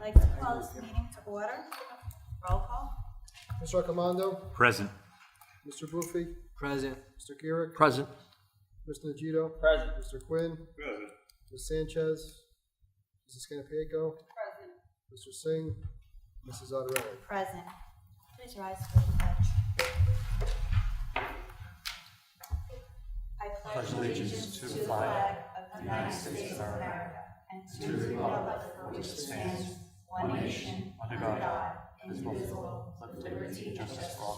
like to call this meeting to order. Roll call. Mr. Accomando, Present. Mr. Buffi, Present. Mr. Keurig, Present. Mr. Nagito, Present. Mr. Quinn, Present. Ms. Sanchez, Mrs. Canipico, Present. Mr. Singh, Mrs. Ottavaro. Present. Please rise for the pledge. I pledge allegiance to the flag of the United States of America and to the republic for which it stands, one nation, under God, indivisible, with liberty and justice for all.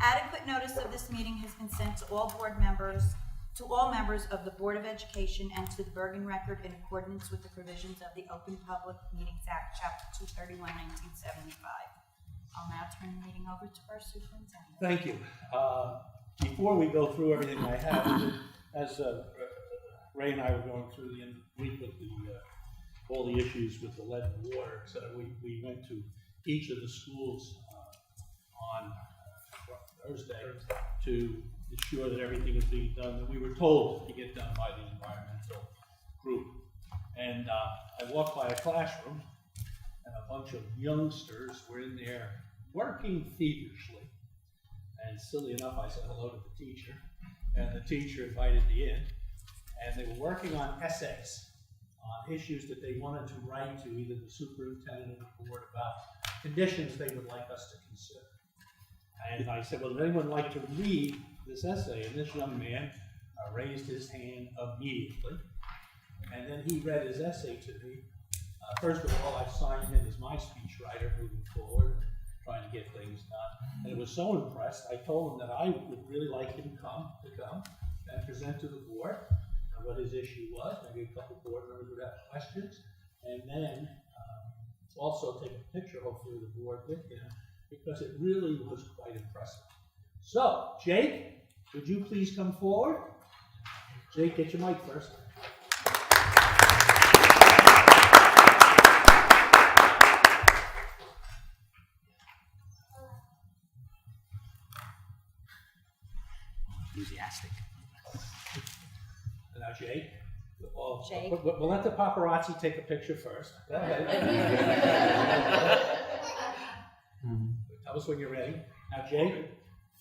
Adequate notice of this meeting has been sent to all members of the Board of Education and to the Bergen Record in accordance with the provisions of the Open Public Meetings Act, Chapter 231, 1975. I'll now turn the meeting over to our superintendent. Thank you. Before we go through everything I have, as Ray and I were going through the end of the week with all the issues with the lead and water, so we went to each of the schools on Thursday to ensure that everything was being done that we were told to get done by the environmental group. And I walked by a classroom, and a bunch of youngsters were in there working feverishly. And silly enough, I said hello to the teacher, and the teacher invited me in, and they were working on essays on issues that they wanted to write to either the superintendent or the board about conditions they would like us to consider. And I said, well, would anyone like to read this essay? And this young man raised his hand immediately, and then he read his essay to me. First of all, I signed him as my speechwriter moving forward, trying to get things done. And I was so impressed, I told him that I would really like him to come and present to the board what his issue was. Maybe a couple board members would have questions. And then also take a picture, hopefully, of the board with him, because it really was quite impressive. So, Jake, would you please come forward? Jake, get your mic first. Enthusiastic. Now, Jake. Jake. We'll let the paparazzi take a picture first. Go ahead. Tell us when you're ready. Now, Jake,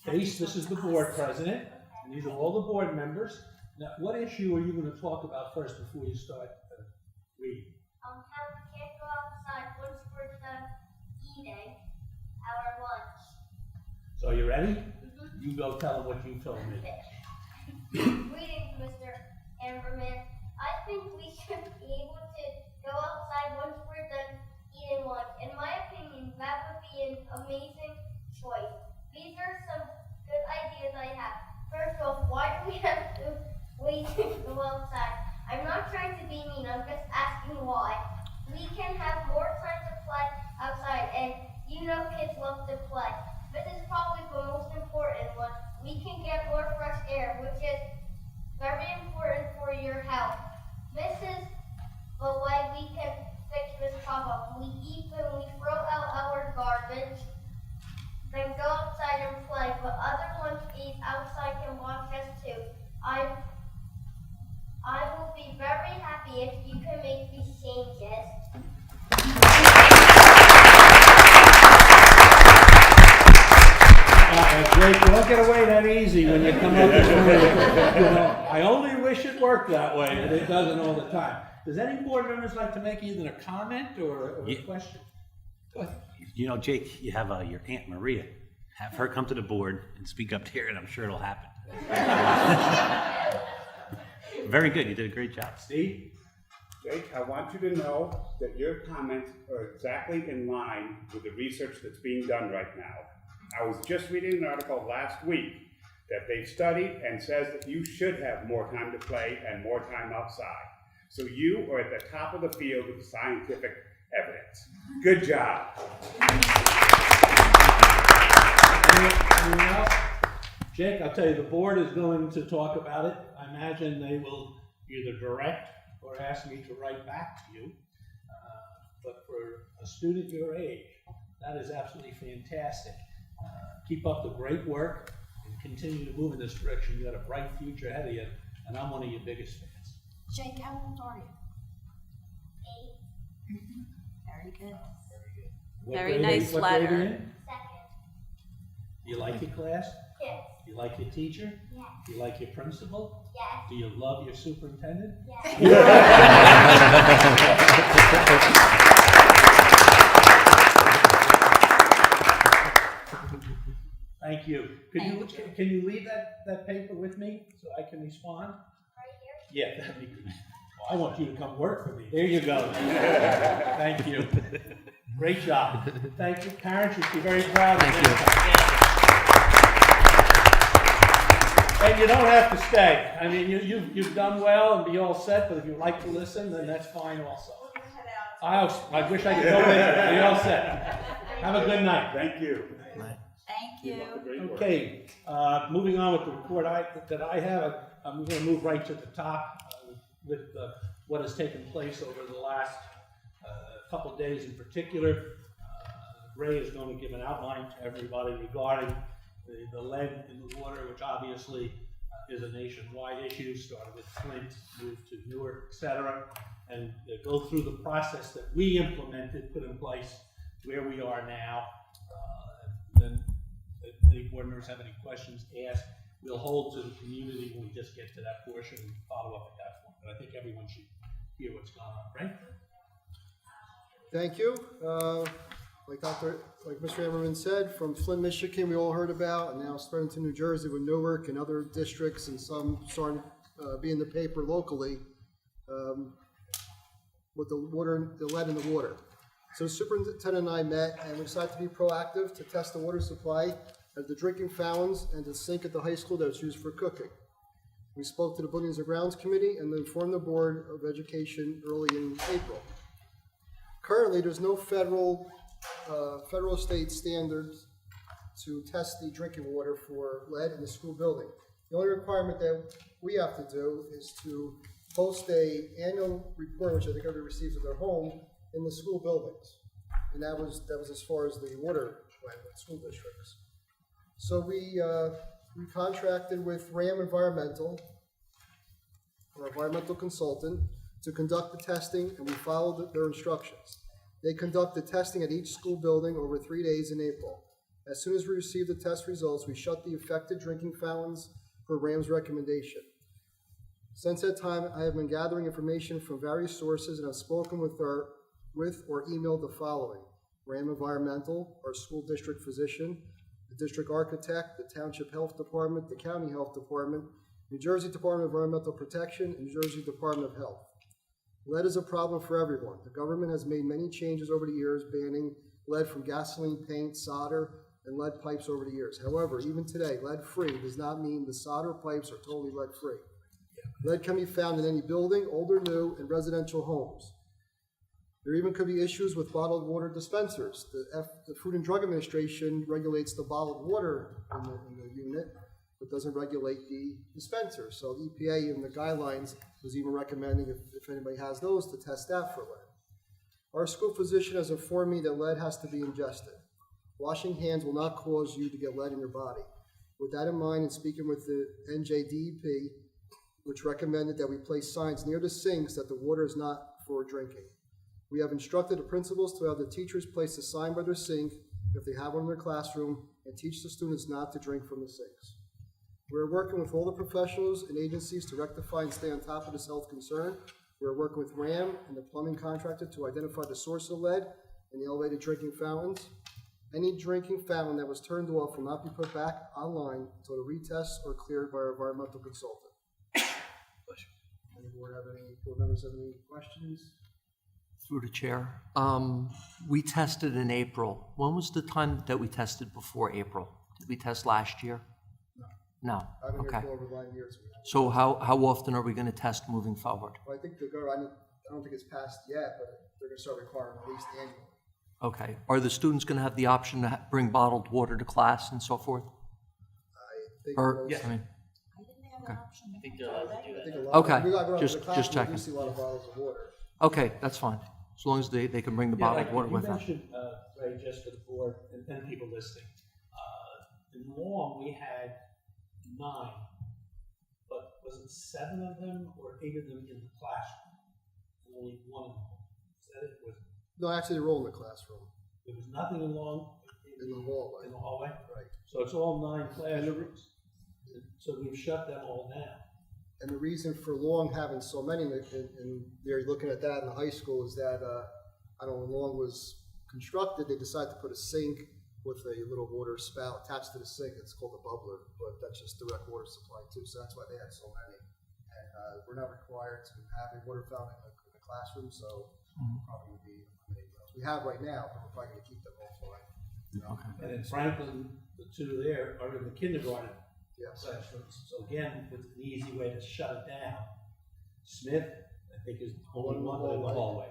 this is the board president, and these are all the board members. Now, what issue are you going to talk about first before you start reading? How we can't go outside once we're done eating our lunch. So, you ready? You go tell them what you told me. Greetings, Mr. Amberman. I think we should be able to go outside once we're done eating lunch. In my opinion, that would be an amazing choice. These are some good ideas I have. First off, why do we have to wait to go outside? I'm not trying to be mean, I'm just asking why. We can have more time to play outside, and you know kids love to play. This is probably the most important one. We can get more fresh air, which is very important for your health. This is the way we can fix this problem. We eat and we throw out our garbage, then go outside and play, but other lunch eat outside can watch us too. I will be very happy if you can make these changes. Jake, you don't get away that easy when you come up with I only wish it worked that way, but it doesn't all the time. Does any board members like to make either a comment or a question? Go ahead. You know, Jake, you have your Aunt Maria. Have her come to the board and speak up here, and I'm sure it'll happen. Very good. You did a great job. Steve? Jake, I want you to know that your comments are exactly in line with the research that's being done right now. I was just reading an article last week that they studied and says that you should have more time to play and more time outside. So you are at the top of the field with scientific evidence. Good job. Anyone else? Jake, I'll tell you, the board is going to talk about it. I imagine they will either direct or ask me to write back to you. But for a student your age, that is absolutely fantastic. Keep up the great work and continue to move in this direction. You got a bright future ahead of you. and I'm one of your biggest fans. Jake, how old are you? 8. Very good. What Very grade nice what grade are you letter. in? 2nd. You like your class? Yes. You like your teacher? Yes. You like your principal? Yes. Do you love your superintendent? Yes. Thank you. Can you leave that paper with me so I can respond? Right here. Yeah, that'd be good. Well, I want you to come work for me. There you go. Thank you. Great job. Thank you. Parents should be very proud of you. And you don't have to stay. I mean, you've done well and be all set, but if you'd like to listen, then that's fine also. I wish I could go with you. Be all set. Have a good night. Thank you. Thank you. Great work. Okay, moving on with the report that I have, I'm going to move right to the top with what has taken place over the last couple of days in particular. Ray is going to give an outline to everybody regarding the lead in the water, which obviously is a nationwide issue, started with Flint, moved to Newark, et cetera, and go through the process that we implemented, put in place where we are now. Then if any board members have any questions, ask. We'll hold to the community when we just get to that portion and follow up at that point. But I think everyone should hear what's going on, right? Thank you. Like Mr. Ammerman said, from Flint, Michigan, we all heard about, and now spreading to New Jersey with Newark and other districts, and some starting to be in the paper locally with the lead in the water. So the superintendent and I met, and we decided to be proactive to test the water supply at the drinking fountains and the sink at the high school that's used for cooking. We spoke to the Buildings and Grounds Committee and informed the Board of Education early in April. Currently, there's no federal state standards to test the drinking water for lead in the school building. The only requirement that we have to do is to post an annual report, which I think everybody receives at their home, in the school buildings. And that was as far as the water went with school districts. So we contracted with RAM Environmental, our environmental consultant, to conduct the testing, and we followed their instructions. They conducted testing at each school building over 3 days in April. As soon as we received the test results, we shut the affected drinking fountains per RAM's recommendation. Since that time, I have been gathering information from various sources and have spoken with or emailed the following: RAM Environmental, our school district physician, the district architect, the township health department, the county health department, New Jersey Department of Environmental Protection, and New Jersey Department of Health. Lead is a problem for everyone. The government has made many changes over the years, banning lead from gasoline, paint, solder, and lead pipes over the years. However, even today, lead-free does not mean the solder pipes are totally lead-free. Lead can be found in any building, old or new, in residential homes. There even could be issues with bottled water dispensers. The Food and Drug Administration regulates the bottled water in the unit, but doesn't regulate the dispenser. So the EPA in the guidelines was even recommending, if anybody has those, to test that for lead. Our school physician has informed me that lead has to be ingested. Washing hands will not cause you to get lead in your body. With that in mind, and speaking with the NJDEP, which recommended that we place signs near the sinks that the water is not for drinking. We have instructed the principals to have the teachers place a sign by their sink if they have one in their classroom and teach the students not to drink from the sinks. We're working with all the professionals and agencies to rectify and stay on top of this health concern. We're working with RAM and the plumbing contractor to identify the source of lead in the elevated drinking fountains. Any drinking fountain that was turned off will not be put back online until the retests are cleared by our environmental consultant. Any board members have any questions? Through the chair. We tested in April. When was the time that we tested before April? Did we test last year? No. I've been Okay. here for over 9 years. So how often are we going to test moving forward? Well, I think I don't think it's passed yet, but they're going to start requiring at least annually. Okay. Are the students going to have the option to bring bottled water to class and so forth? I think Or, most- I mean, I didn't have Okay. an option. I think they're allowed to do I think a that. lot of- Okay, we got just the classroom, checking. We do see a lot of bottles of water. okay, that's fine. As long as they can bring the bottled water with You them. mentioned, Ray, just for the board and people listening, in Long, we had 9, but was it 7 of them or 8 of them in the classroom, and only 1 in the home. Is that it? No, actually, they're all in the classroom, There was nothing along in the hallway. in the hallway? Right. So it's all 9 classrooms. So we've shut them all down. And the reason for Long having so many, and they're looking at that in the high school, is that, I don't know, when Long was constructed, they decided to put a sink with a little water spout attached to the sink. It's called a bubbler, but that's just direct water supply too, so that's why they had so many. And we're not required to have a water fountain in the classroom, so probably would be limited. We have right now, but we're probably gonna keep them offline. And in Franklin, the 2 there are in the kindergarten Yes. classrooms. So again, it's an easy way to shut it down. Smith, I think, is only one in the hallway.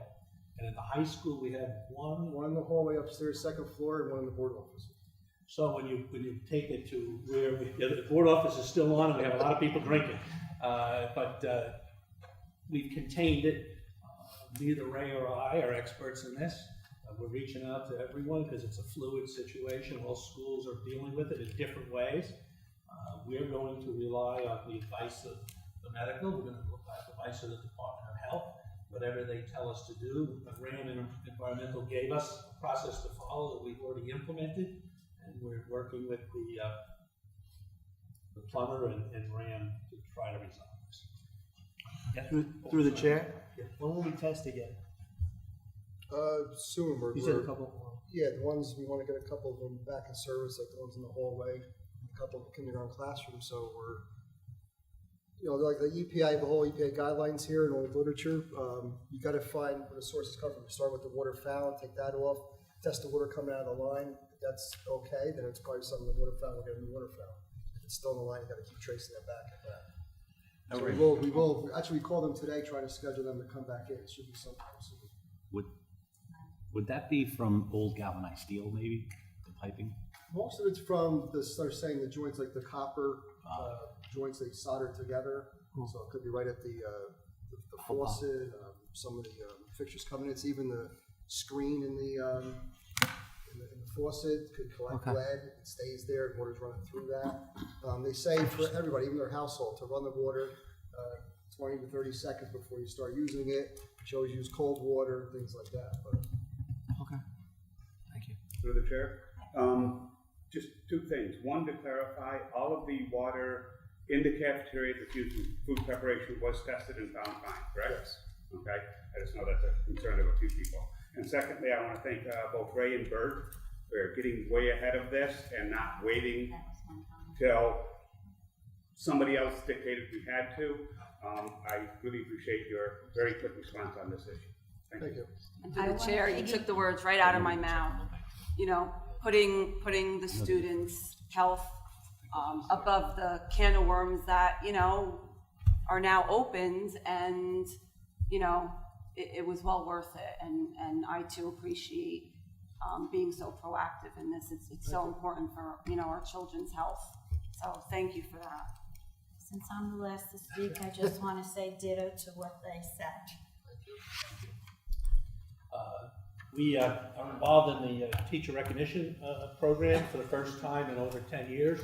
And in the high school, we have one. One in the hallway upstairs, second floor, and one in the board office. So when you take it to where the board office is still on, and we have a lot of people drinking, but we've contained it. Neither Ray or I are experts in this. We're reaching out to everyone because it's a fluid situation. All schools are dealing with it in different ways. We're going to rely on the advice of the medical. We're going to look at the advice of the Department of Health. Whatever they tell us to do. RAM and Environmental gave us a process to follow that we've already implemented, and we're working with the plumber and RAM to try to resolve this. Yes? Through the chair, Yeah. when will we test again? Soon, You said a couple more. Yeah, the ones, we want to get a couple of them back in service, like the ones in the hallway, a couple of the kindergarten classrooms, so we're, you know, like the EPA, the whole EPA guidelines here and all the literature, you got to find where the sources come from. Start with the water fountain, take that off, test the water coming out of the line. If that's okay, then it's probably something the water fountain will get a new water fountain. If it's still in the line, you got to keep tracing that back and back. So we will, actually, we called them today, trying to schedule them to come back in. It should be sometime soon. Would that be from old galvanized steel, maybe, the piping? Most of it's from the, they're saying the joints, like the copper joints they solder together. So it could be right at the faucet, some of the fixtures coming in. It's even the screen in the faucet could collect lead. It stays there, and water's running through that. They say for everybody, even their household, to run the water 20 to 30 seconds before you start using it. You should always use cold water, things like that. But Okay. Thank you. Through the chair. Just 2 things. One, to clarify, all of the water in the cafeteria that's used in food preparation was tested and found fine, correct? yes. Okay, I just know that's a concern of a few people. And secondly, I want to thank both Ray and Bert for getting way ahead of this and not waiting That was one comment. till somebody else dictated we had to. I really appreciate your very quick response on this issue. Thank you. And through the chair, you took the words right out of my mouth. You know, putting the students' health above the can of worms that, you know, are now opened, and, you know, it was well worth it. And I too appreciate being so proactive in this. It's so important for, you know, our children's health. So thank you for that. Since I'm the last to speak, I just want to say ditto to what they said. We are involved in the teacher recognition program for the first time in over 10 years.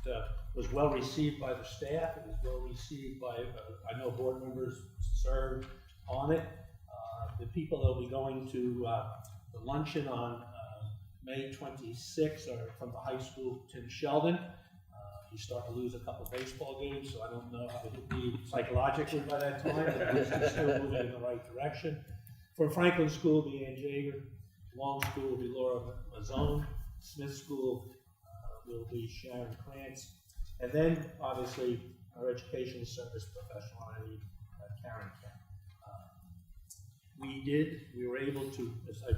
It was well received by the staff. It was well received by, I know board members served on it. The people that will be going to the luncheon on May 26th are from the high school, Tim Sheldon. He's starting to lose a couple baseball games, so I don't know how he'll be psychologically by that time, but he's still moving in the right direction. For Franklin School, will be Ann Jager. Long School will be Laura Mazzone. Smith School will be Sharon Krantz. And then, obviously, our educational service professional, I need Karen Kemp. We were able to, as I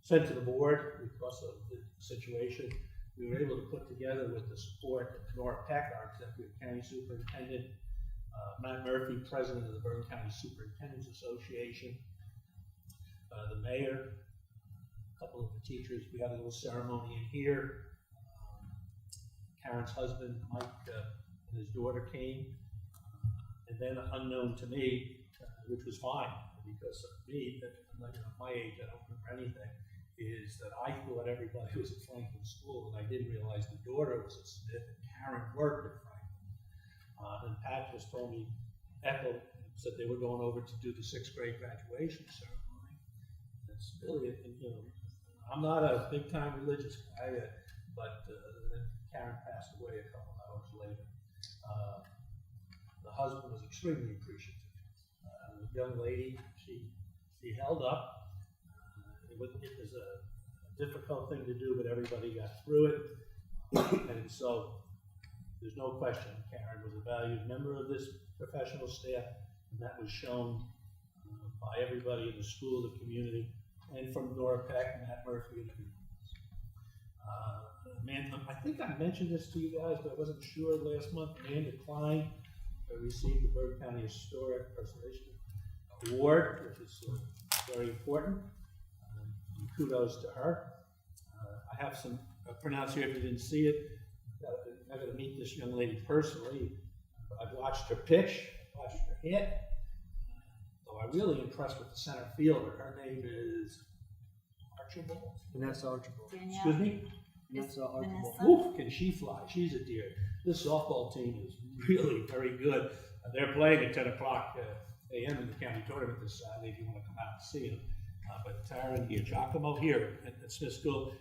said to the board, because of the situation, we were able to put together with the support of Nora Peck, our Executive County Superintendent, Matt Murphy, President of the Bergen County Superintendents Association, the mayor, a couple of the teachers. We had a little ceremony in here. Karen's husband, Mike, and his daughter came. And then unknown to me, which was fine, because of me, I'm not, my age, I don't remember anything, is that I thought everybody was at Franklin School, and I didn't realize the daughter was at Smith, and Karen worked at Franklin. just told me, Ethel said they were going over to do the 6th grade graduation ceremony. It's really, you know, I'm not a big time religious guy, but Karen passed away a couple hours later. The husband was extremely appreciative. The young lady, she held up. It was a difficult thing to do, but everybody got through it. And so there's no question Karen was a valued member of this professional staff, and that was shown by everybody in the school, the community, and from Nora Peck, Matt Murphy, and everyone else. I think I mentioned this to you guys, but I wasn't sure last month. Amanda Klein received the Bergen County Historic Preservation Award, which is very important. Kudos to her. I have some printouts here if you didn't see it. I'm going to meet this young lady personally. I've watched her pitch, watched her hit. So I'm really impressed with the center fielder. Her name is Archibald. Vanessa Archibald. Danielle? Excuse me? Vanessa Archibald. Vanessa? Oof, can she fly? She's a dear. This softball team is really very good. They're playing at 10 o'clock a.m. in the county tournament this Saturday if you want to come out and see them. But Taryn Giacomo here at Smith School,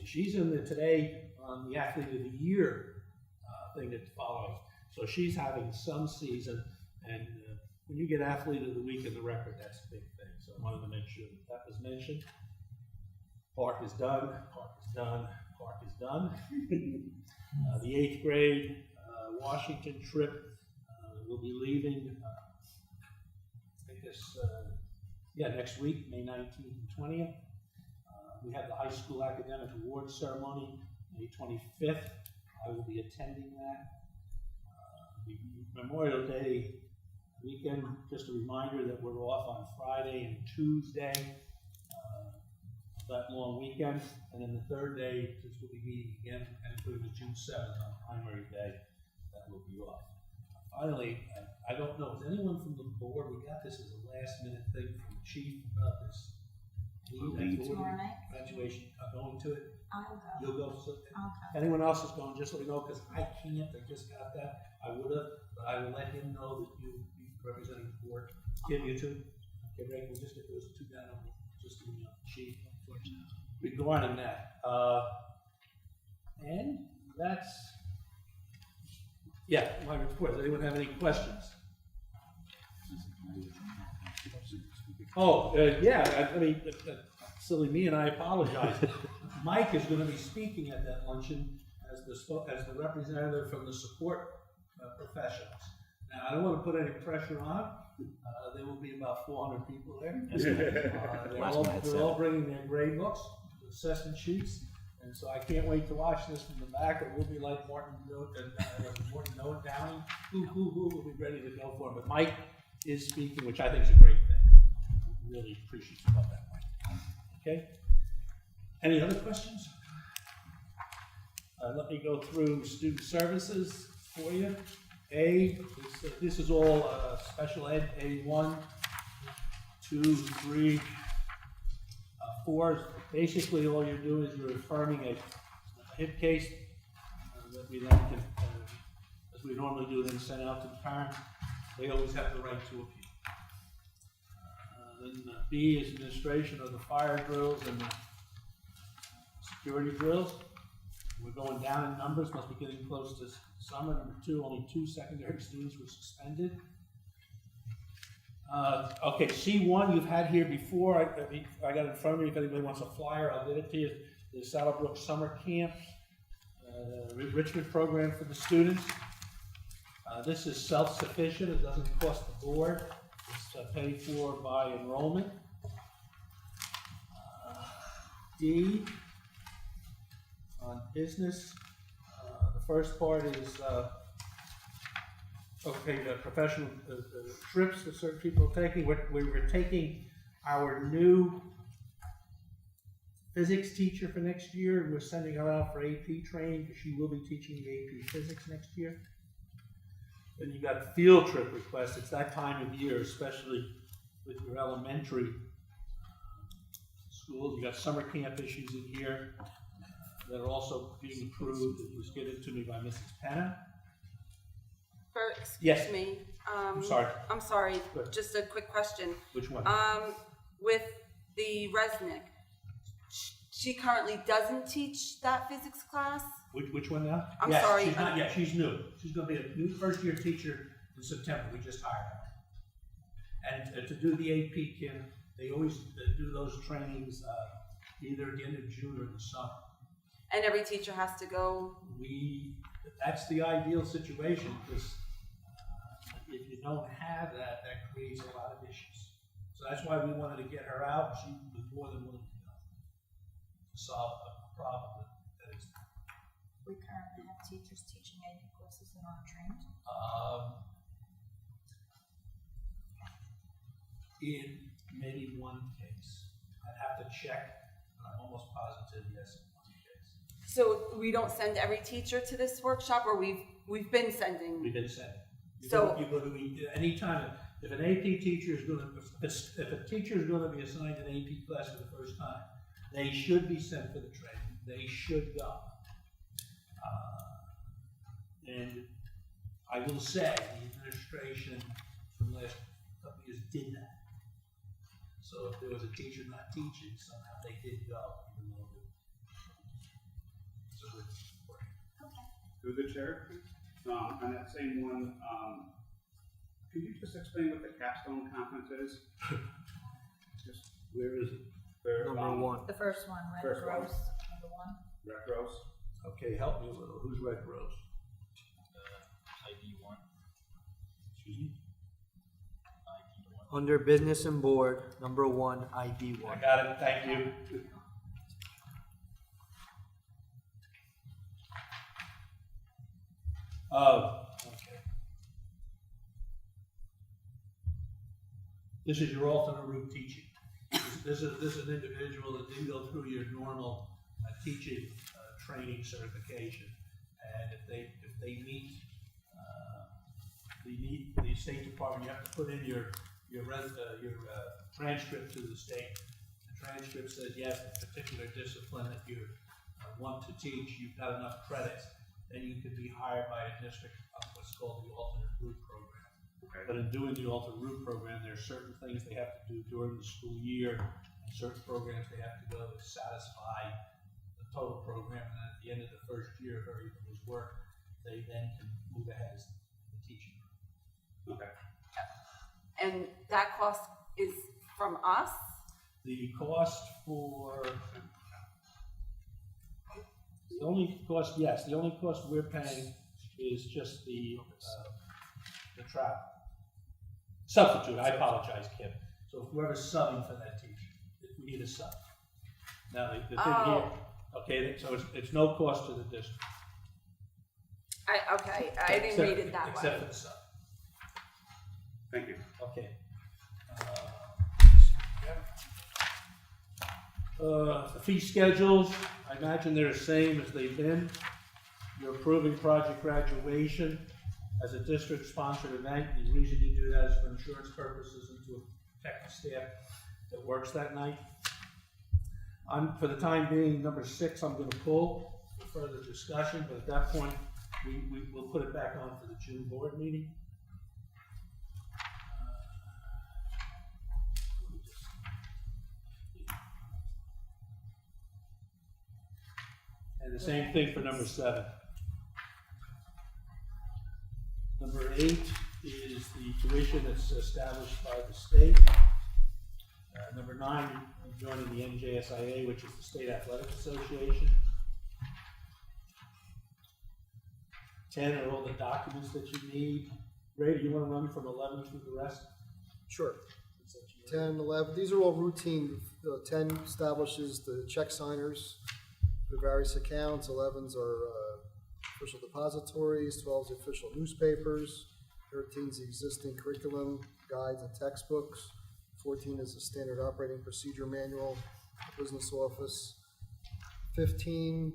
she's in there today on the Athlete of the Year thing that's following. So she's having some season, and when you get Athlete of the Week in the record, that's a big thing. So I wanted to make sure that was mentioned. Park is done, park is done, park is done. The 8th grade Washington trip will be leaving, I guess, next week, May 19th and 20th. We have the high school academic awards ceremony, May 25th. I will be attending that. Memorial Day weekend, just a reminder that we're off on Friday and Tuesday, that long weekend. And then the 3rd day, since we'll be meeting again, and including the June 7th on primary day, that will be off. Finally, I don't know, is anyone from the board, we got this as a last minute thing from the chief about this Tomorrow night? graduation, going to it? I'll go. You'll go, so, I'll if anyone else is going, just let me know, because I can't, I just got that. I would have, but I will let him know that you representing the board. Kim, you too? Okay, Ray, we'll just get those two down, just to the chief, regarding that. And that's, my report. Does anyone have any questions? I mean, silly me, and I apologize. Mike is going to be speaking at that luncheon as the representative from the support professionals. Now, I don't want to put any pressure on. There will be about 400 people there. They're all bringing their grade books, assessment sheets, and so I can't wait to watch this from the back. It will be like Martin Noah Downey. Who will be ready to go for it. But Mike is speaking, which I think is a great thing. Really appreciate you about that, Mike. Okay. Any other questions? Let me go through student services for you. This is all special ed, A1, 2, 3, 4. Basically, all you're doing is you're affirming a HIP case that we then can, as we normally do, then send out to the parents. They always have the right to appeal. Then B is administration of the fire drills and the security drills. We're going down in numbers, must be getting close to summer. Number 2, only 2 secondary students were suspended. Okay, C1 you've had here before. I got it in front of me. If anybody wants a flyer, I'll get it to you. The Saddlebrook Summer Camp, enrichment program for the students. This is self-sufficient. It doesn't cost the board. It's paid for by enrollment. D, on business. The first part is professional trips that certain people are taking. We're taking our new physics teacher for next year. We're sending her out for AP training because she will be teaching the AP physics next year. Then you got field trip requests. It's that time of year, especially with your elementary schools. You got summer camp issues in here that are also being approved. It was given to me by Mrs. Penna. Yes. Excuse me. I'm sorry. I'm sorry, Go ahead. just a quick question. Which one? With the Resnick, she currently doesn't teach that physics class? Which one now? I'm Yes, sorry, she's not I'm- yet, she's new. She's gonna be a new first-year teacher in September, we just hired her. And to do the AP, Kim, they always do those trainings, either at the end of June or in the summer. And every teacher has to go? That's the ideal situation, because if you don't have that, that creates a lot of issues. So that's why we wanted to get her out, she was more than willing to go. To solve a problem that is, We currently have teachers teaching AP courses that aren't trained. in maybe one case. I'd have to check, but I'm almost positive, yes, in one case. So we don't send every teacher to this workshop, or we've been sending? We've been sending. So- You go to, anytime, if an AP teacher is gonna, if a teacher is gonna be assigned an AP class for the first time, they should be sent for the training, they should go. And I will say, the administration for the last couple of years did that. So if there was a teacher not teaching, somehow they did go, even though it. So it's working. Through the chair, on that same one, could you just explain what the capstone conference is? Just, Where is it? where, Number one. The first one, Red First one. Rose, number one. Red Rose? Okay, help me a little. Who's Red Rose? ID1. Excuse me? ID1. Under business and board, number one, ID I one. got it, thank you. Oh, okay. This is your alternate route teaching. This is an individual that didn't go through your normal teaching training certification. And if they meet the State Department, you have to put in your transcript to the state. The transcript says, yes, the particular discipline that you want to teach, you've got enough credits, then you could be hired by a district on what's called the alternate route program. Okay. But in doing the alternate route program, there are certain things they have to do during the school year, and certain programs they have to go to satisfy the total program, and then at the end of the first year, if everything was work, they then can move ahead as the teaching. Okay. And that cost is from us? The cost for, the only cost, yes, the only cost we're paying is just the travel. Substitute, I apologize, Kim. So whoever's subbing for that teacher, if we need a sub. Now, the thing here, okay, so it's no cost to the district. I didn't read it that way. Except for the sub. Thank you. Okay. The fee schedules, I imagine they're the same as they've been. You're approving project graduation as a district-sponsored event. The reason you do that is for insurance purposes and to protect the staff that works that night. For the time being, number 6, I'm going to pull for further discussion, but at that point, we'll put it back on for the June board meeting. And the same thing for number 7. Number 8 is the tuition that's established by the state. Number 9, I'm joining the NJSIA, which is the State Athletic Association. 10 are all the documents that you need. Ray, do you want to run from 11 through the rest? Sure. 10, 11, these are all routine. 10 establishes the check signers for various accounts. 11s are official depositories. 12 is official newspapers. 13 is the existing curriculum, guides, and textbooks. 14 is the standard operating procedure manual, business office. 15,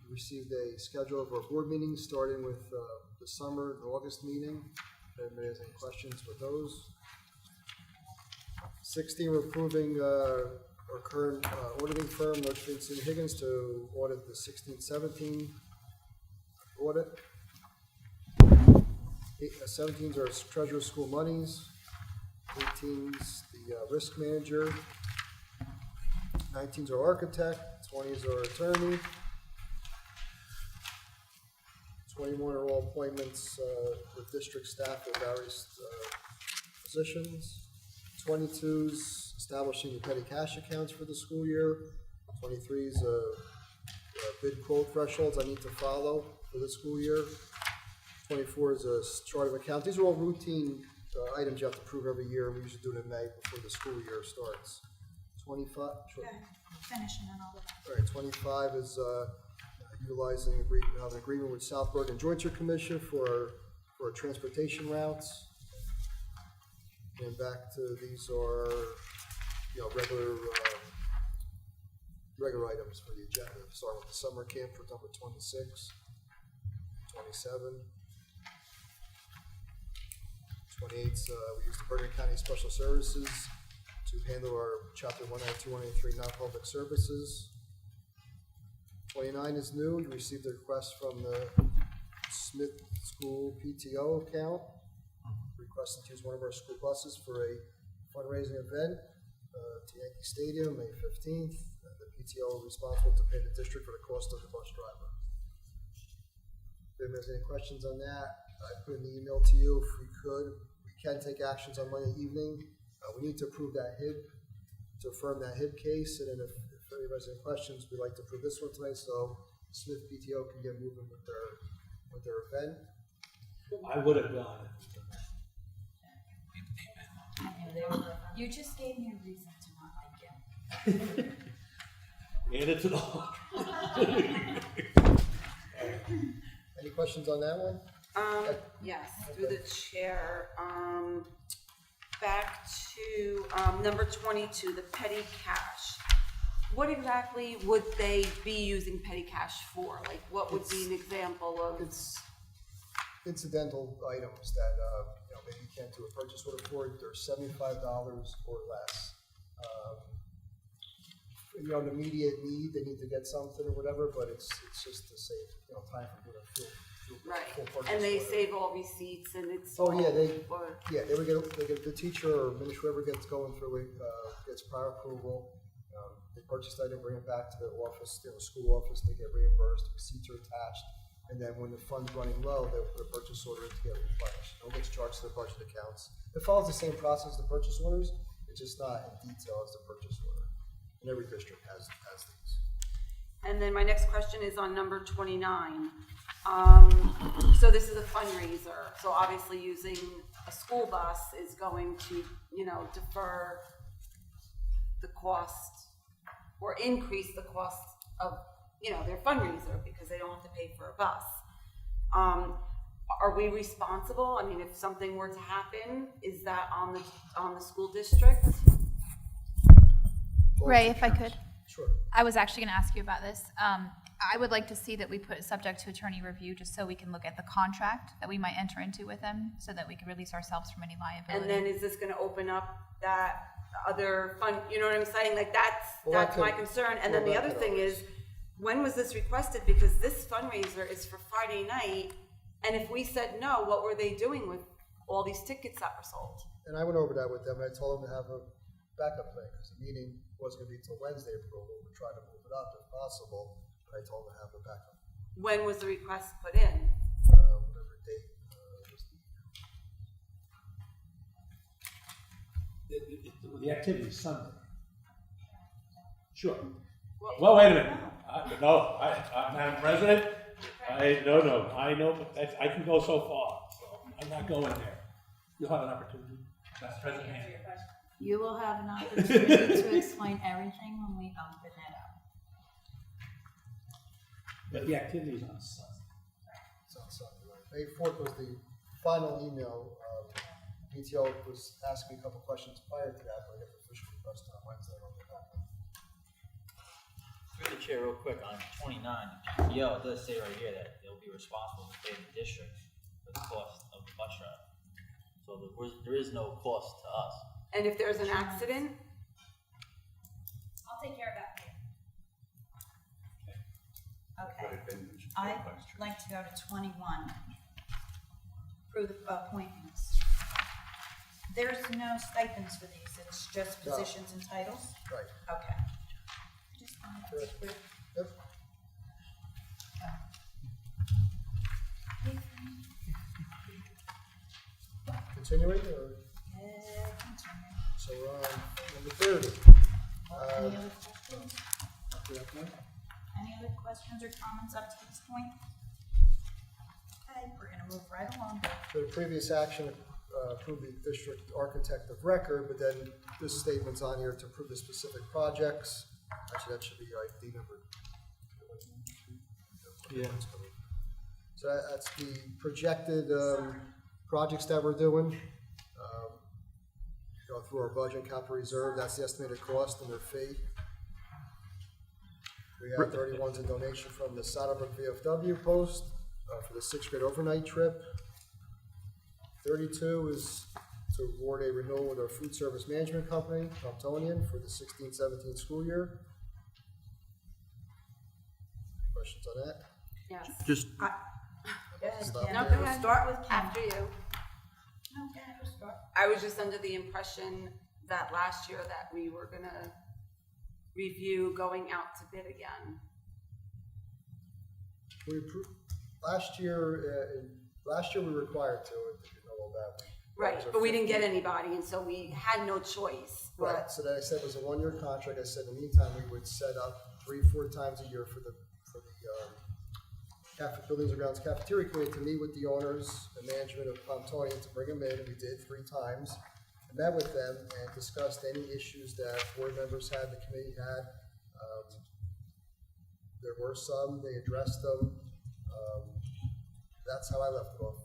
we received a schedule of our board meetings, starting with the summer and August meeting. If anybody has any questions with those. 16, we're approving our current auditing firm, Lutch Vincent Higgins, to audit the 16-17 audit. 17s are treasurer school monies, 18s the risk manager, 19s are architect, 20s are attorney, 21 are all appointments with district staff at various positions. 22s establishing the petty cash accounts for the school year. 23s bid quote thresholds I need to follow for the school year. 24 is a chart of account. These are all routine items you have to approve every year. We usually do it in May before the school year starts. 25, sure. Okay, finish and then I'll go back. All right, 25 is utilizing an agreement with South Bergen Jointure Commission for transportation routes. And back to these are, regular items for the agenda. Starting with the summer camp for number 26, 27. 28, we use the Bergen County Special Services to handle our Chapter 192, 183 non-public services. 29 is new. We received a request from the Smith School PTO account, requesting to use one of our school buses for a fundraising event to Yankee Stadium, May 15th. The PTO is responsible to pay the district for the cost of the bus driver. If there's any questions on that, I put in the email to you. If we could, we can take actions on Monday evening. We need to approve that HIB, to affirm that HIB case, and then if anybody has any questions, we'd like to approve this one tonight, so Smith PTO can get moving with their event. I would have gone. You just gave me a reason to not like him. And it's an all. Any questions on that one? Yes, through the chair. Back to number 22, the petty cash. What exactly would they be using petty cash for? Like, what would be an example of? It's incidental items that, maybe you can't do a purchase order for it. They're $75 or less. An immediate need, they need to get something or whatever, but it's just to save, time for doing a full Right, purchase and they order. save all receipts and it's. Oh, yeah, they or- would get the teacher or administrator, whoever gets going through it, gets prior approval. They purchase the item, bring it back to the office, school office, they get reimbursed, receipts are attached. And then when the fund's running low, they'll put a purchase order in to get replenished. It gets charged to the budget accounts. It follows the same process as the purchase orders, it's just not in detail as the purchase order. And every district has these. And then my next question is on number 29. So this is a fundraiser. So obviously using a school bus is going to, defer the cost or increase the cost of, their fundraiser because they don't have to pay for a bus. Are we responsible? I mean, if something were to happen, is that on the school district? Ray, if I could. Sure. I was actually going to ask you about this. I would like to see that we put it subject to attorney review, just so we can look at the contract that we might enter into with them, so that we can release ourselves from any liability. And then is this going to open up that other fund? You know what I'm saying? Like that's my concern. And then the other thing is, when was this requested? Because this fundraiser is for Friday night, and if we said no, what were they doing with all these tickets that were sold? And I went over that with them, and I told them to have a backup plan, because the meeting wasn't going to be until Wednesday approval. We're trying to move it up if possible, but I told them to have a backup. When was the request put in? Whatever date was The activity is Sunday. Sure. Well, wait a minute. Madam President, I know, but I can go so far. I'm not going there. You'll have an opportunity. Madam President. You will have an opportunity to explain everything when we open it up. But the activity is on Sunday. It's on Sunday, right? May 4th was the final email. PTO was asking a couple questions prior to that, but I got the official request on Wednesday. Through the chair, real quick, on 29, the PTO, it does say right here that they'll be responsible to pay the district for the cost of the bus ride. So there is no cost to us. And if there's an accident? I'll take care of that for you. Okay. I'd like to go to 21. through the appointments. There's no stipends for these, it's just No. positions and titles? Right. Okay. Just wanted to be clear. Yep. Continuing, or, Continue. so we're on number 30. Any other questions? Any other questions or comments up to this point? Okay, we're gonna move right along. So the previous action approved the district architect of record, but then this statement's on here to approve the specific projects. Actually, that should be ID number. Yeah. So that's the projected projects that we're doing. Go through our budget, capital reserve, that's the estimated cost and their fee. We have 31's in donation from the Saddlebrook VFW post for the 6th grade overnight trip. 32 is to award a renewal with our food service management company, Comptonian, for the 16-17 school year. Questions on that? Yes. Just, Go ahead, Stop Kim. No, there. go We'll ahead. start with Kim. After you. No, go ahead, we'll start. I was just under the impression that last year that we were gonna review going out to bid again. We approved, last year we were required to, if you know all that. Right, That was our but we fifth didn't get year. anybody, and so we had no choice. Right, so that I said was a one-year contract. I said in the meantime, we would set up 3-4 times a year for the Buildings and Grounds Cafeteria Committee to meet with the owners and management of Pontonian to bring them in, and we did 3 times. I met with them and discussed any issues that board members had, the committee had. There were some, they addressed them. That's how I left it off.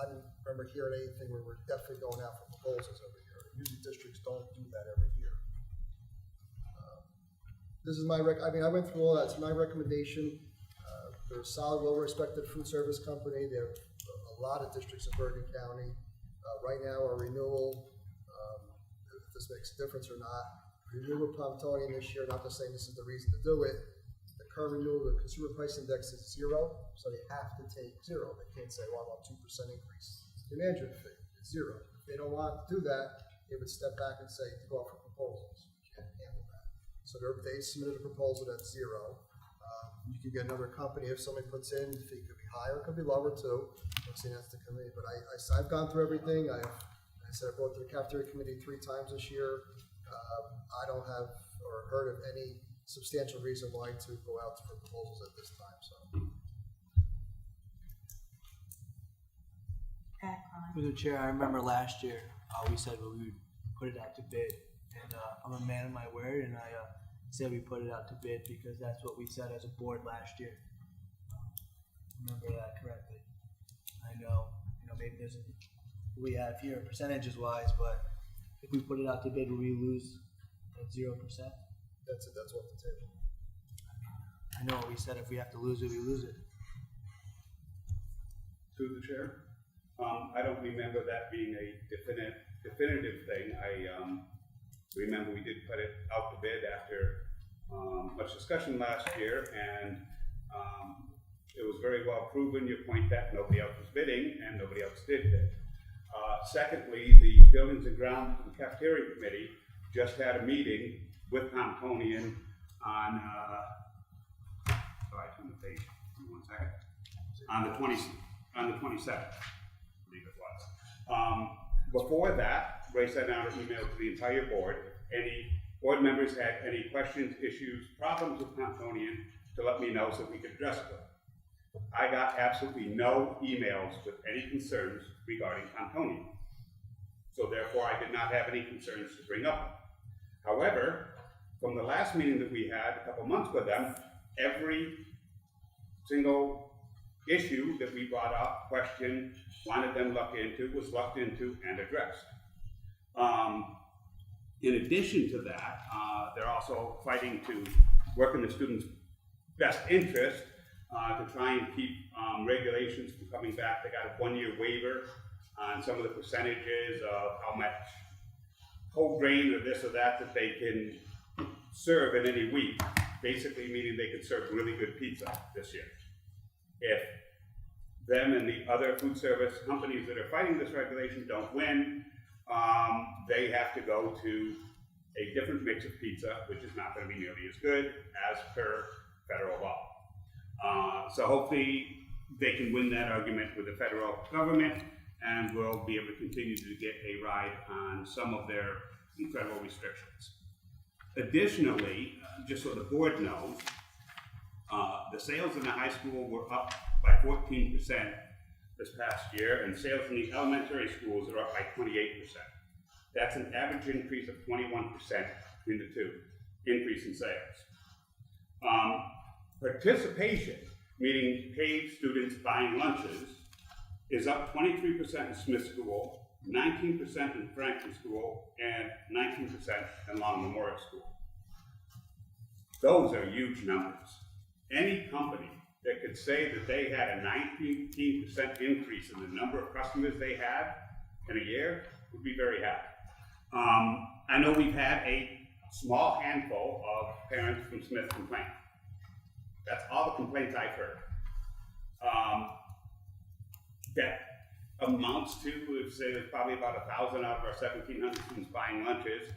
I didn't remember hearing anything where we're definitely going out for proposals every year. Usually districts don't do that every year. This is my I went through all that. It's my recommendation. They're a solid, well-respected food service company. They have a lot of districts in Bergen County. Right now, our renewal, if this makes a difference or not, renew with Pontonian this year, not to say this is the reason to do it. The current renewal, the consumer price index is 0, so they have to take 0. They can't say, well, I want 2% increase. The management fee, it's 0. If they don't want to do that, they would step back and say, go out for proposals. You can't handle that. So they submitted a proposal that's 0. You can get another company if somebody puts in, the fee could be higher, it could be lower too. I'm saying that's the committee, but I've gone through everything. I said I brought to the cafeteria committee 3 times this year. I don't have or heard of any substantial reason why to go out for proposals at this time, so. Okay, Carmen. Through the chair, I remember last year, we said we would put it out to bid, and I'm a man of my word, and I said we put it out to bid because that's what we said as a board last year. Remember that correctly. I know, maybe there's we have here percentages wise, but if we put it out to bid, will we lose at 0%? That's it, that's off the table. I know what we said, if we have to lose it, we lose it. Through the chair. I don't remember that being a definitive thing. I remember we did put it out to bid after much discussion last year, and it was very well proven, your point that nobody else was bidding and nobody else did bid. Secondly, the Buildings and Grounds and Cafeteria Committee just had a meeting with Pontonian on, sorry, turn the page, 1 second, on the 27th, I believe it was. Before that, Ray sent out an email to the entire board. Any board members had any questions, issues, problems with Pontonian to let me know so we could address them. I got absolutely no emails with any concerns regarding Pontonian. So therefore, I did not have any concerns to bring up. However, from the last meeting that we had a couple months with them, every single issue that we brought up, questioned, wanted them looked into, was looked into and addressed. In addition to that, they're also fighting to work in the students' best interest to try and keep regulations from coming back. They got a 1-year waiver on some of the percentages of how much whole grain or this or that they can serve in any week, basically meaning they can serve really good pizza this year. If them and the other food service companies that are fighting this regulation don't win, they have to go to a different mix of pizza, which is not going to be nearly as good as per federal law. So hopefully they can win that argument with the federal government, and we'll be able to continue to get a ride on some of their federal restrictions. Additionally, just so the board knows, the sales in the high school were up by 14% this past year, and sales in the elementary schools are up by 28%. That's an average increase of 21% between the two, increase in sales. Participation, meaning paid students buying lunches, is up 23% in Smith School, 19% in Franklin School, and 19% in Long Memorial School. Those are huge numbers. Any company that could say that they had a 19% increase in the number of customers they had in a year would be very happy. I know we've had a small handful of parents from Smith complain. That's all the complaints I've heard. That amounts to, say, there's probably about 1,000 out of our 1,700 students buying lunches.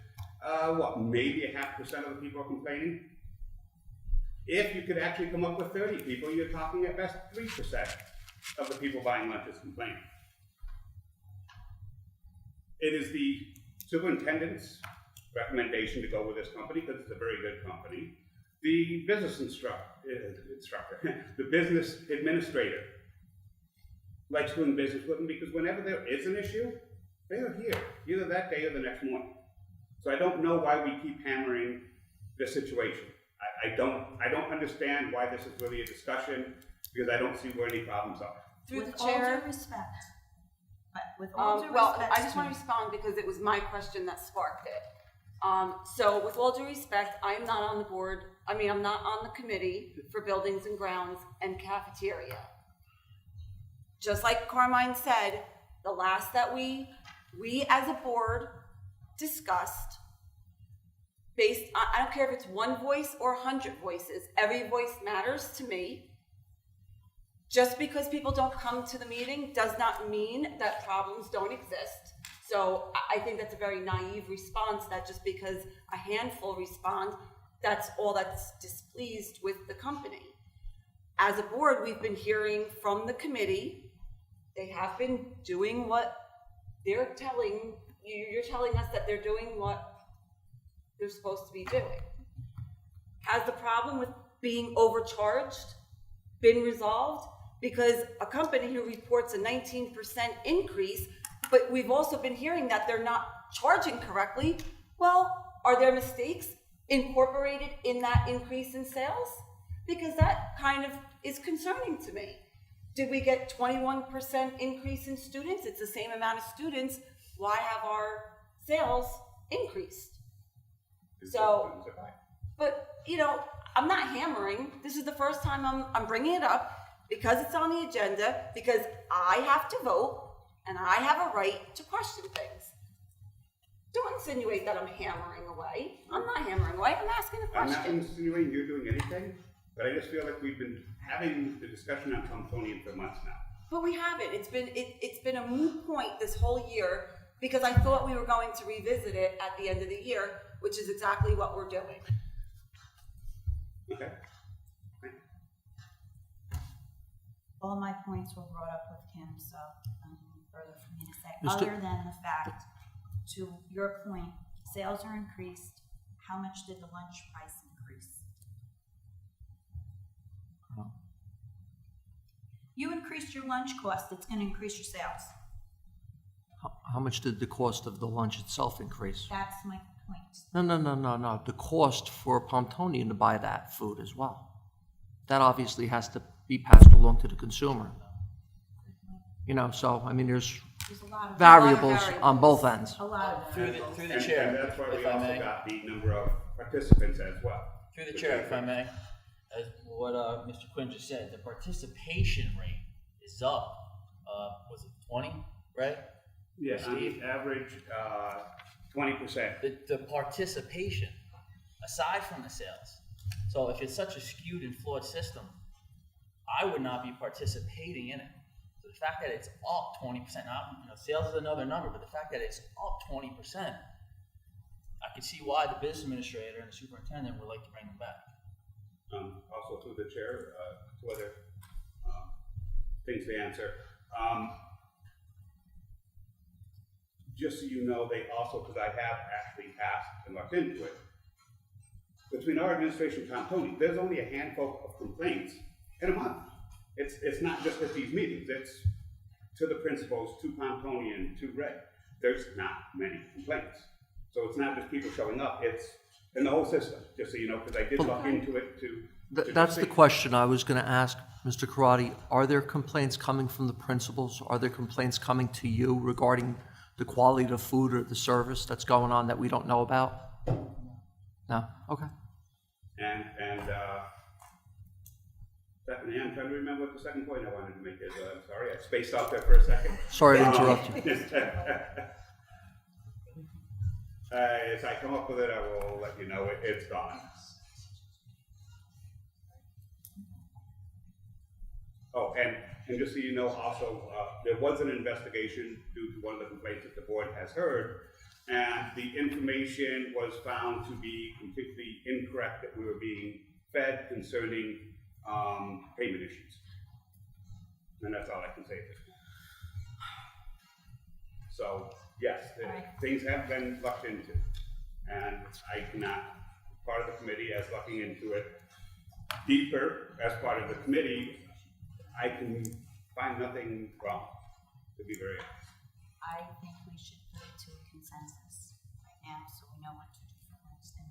Maybe 0.5% of the people are complaining? If you could actually come up with 30 people, you're talking at best 3% of the people buying lunches complaining. It is the superintendent's recommendation to go with this company because it's a very good company. The business instructor, the business administrator likes doing business with them because whenever there is an issue, they are here, either that day or the next morning. So I don't know why we keep hammering this situation. I don't understand why this is really a discussion because I don't see where any problems are. Through the With all chair. due respect, but with all due Well, respect. I just want to respond because it was my question that sparked it. So with all due respect, I am not on the board, I'm not on the committee for buildings and grounds and cafeteria. Just like Carmine said, the last that we as a board discussed, I don't care if it's one voice or 100 voices, every voice matters to me. Just because people don't come to the meeting does not mean that problems don't exist. So I think that's a very naive response that just because a handful respond, that's all that's displeased with the company. As a board, we've been hearing from the committee. They have been doing what they're telling you. You're telling us that they're doing what they're supposed to be doing. Has the problem with being overcharged been resolved? Because a company who reports a 19% increase, but we've also been hearing that they're not charging correctly. Well, are there mistakes incorporated in that increase in sales? Because that kind of is concerning to me. Did we get 21% increase in students? It's the same amount of students. Why have our sales increased? So, but I'm not hammering. This is the first time I'm bringing it up because it's on the agenda, because I have to vote and I have a right to question things. Don't insinuate that I'm hammering away. I'm not hammering away. I'm asking a question. I'm not insinuating you're doing anything, but I just feel like we've been having the discussion on Pontonian for months now. But we haven't. It's been a moot point this whole year because I thought we were going to revisit it at the end of the year, which is exactly what we're doing. Okay. All my points were brought up with Kim, so nothing further for me to say, Mr. other than the fact, to your point, sales are increased. How much did the lunch price increase? You increased your lunch cost, it's gonna increase your sales. How much did the cost of the lunch itself increase? That's my point. No. The cost for Pontonian to buy that food as well. That obviously has to be passed along to the consumer. So, there's There's a lot of variables on both ends. A lot of Through the chair, And that's why we if I also may. got the number of participants as well. Through the chair, if I may, as what Mr. Quinn just said, the participation rate is up. Was it 20, right? Yes, on the average, 20%. The participation, aside from the sales. So if it's such a skewed and flawed system, I would not be participating in it. the fact that it's up 20%, not, you know, sales is another number, but the fact that it's up 20%, I can see why the business administrator and the superintendent would like to bring them back. Also through the chair, two other things to answer. Just so you know, they also, because I have actually asked and looked into it, between our administration and Pontoni, there's only a handful of complaints in a month. It's not just at these meetings, it's to the principals, to Pontoni, and to Ray. There's not many complaints. So it's not just people showing up, it's in the whole system, just so you know, because I did look into it to That's the question I was going to ask, Mr. Karate. Are there complaints coming from the principals? Are there complaints coming to you regarding the quality of the food or the service that's going on that we don't know about? No? Okay. And Stephanie, I'm trying to remember what the second point I wanted to make is. I'm sorry, I spaced out there for a second. Sorry to interrupt you. As I come up with it, I will let you know it's gone. Oh, and just so you know, also, there was an investigation due to one of the complaints that the board has heard, and the information was found to be completely incorrect that we were being fed concerning payment issues. And that's all I can say at this point. So, yes, things have been looked into, and I cannot, part of the committee, as looking into it deeper as part of the committee, I can find nothing wrong, to be very honest. I think we should put it to a consensus right now, so we know what to do for next thing.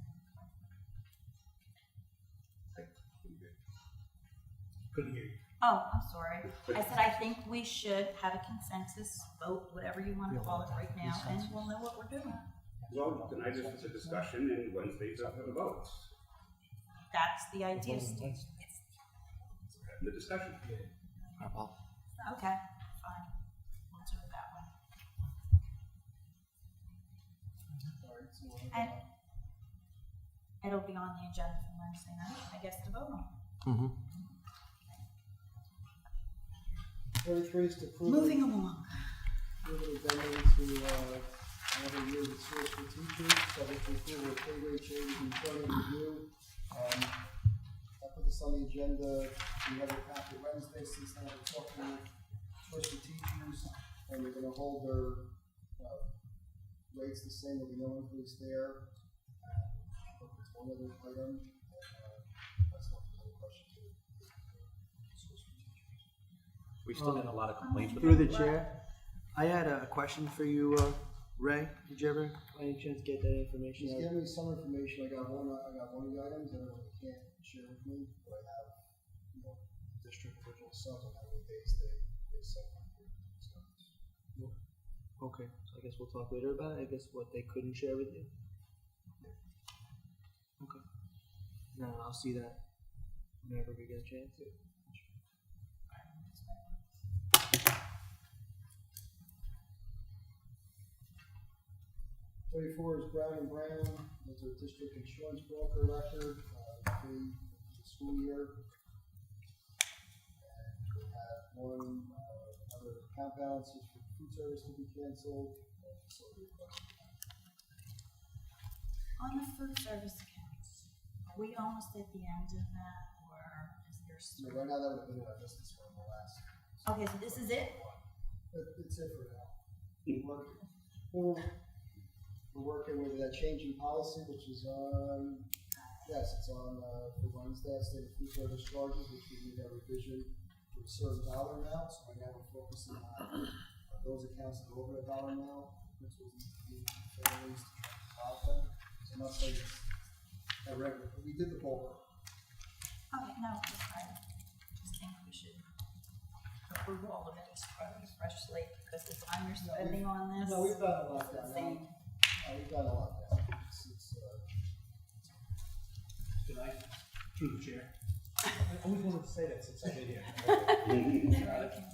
Couldn't hear you. Oh, I'm sorry. I said I think we should have a consensus vote, whatever you want to call it right now, and we'll know what we're doing. Well, tonight is a discussion, and Wednesdays are for the votes. That's the idea, Steve. The discussion. Okay, fine. We'll do it that way. And it'll be on the agenda for Wednesday night, I guess, to vote on. Mm-hmm. 33 is to approve. Moving along. Approve an addendum to another year of source for teachers, subject to approval of pay rate changes and training review. I put this on the agenda. We have it after Wednesday, since now we're talking with source for teachers, and we're going to hold their rates the same. There'll be no increase there. It's one other item. That's not the question. We still get a lot of complaints with Through that. the chair, I had a question for you, Ray. Did you ever, by any chance, get that information? He's given me some information. I got one of the items that I can't share with me, but I have, district original subs on how many days they sell. Okay, so I guess we'll talk later about it. I guess what they couldn't share with you. Okay. No, I'll see that whenever we get a chance. 34 is Brown and Brown. That's our district insurance broker record, for the school year. And we have one, other account balances for food service to be canceled. On the food service accounts, are we almost at the end of that, or is there So still? right now, that would have been our business for the last. Okay, so this is it? It's it for now. We're working with that change in policy, which is on, yes, it's on, for Wednesday, state food service charges, which we need a revision to a certain dollar amount. So right now we're focusing on those accounts that are over the dollar amount, which was the families to try to solve them. So I'm not saying it's a regular, but we did the bulk. Okay, no, I just think we should approve all of it, probably fresh slate, because the time you're spending on this. No, we've done a lot is down. insane. We've done a lot down. Good night, through the chair. I always wanted to say that since I've been here.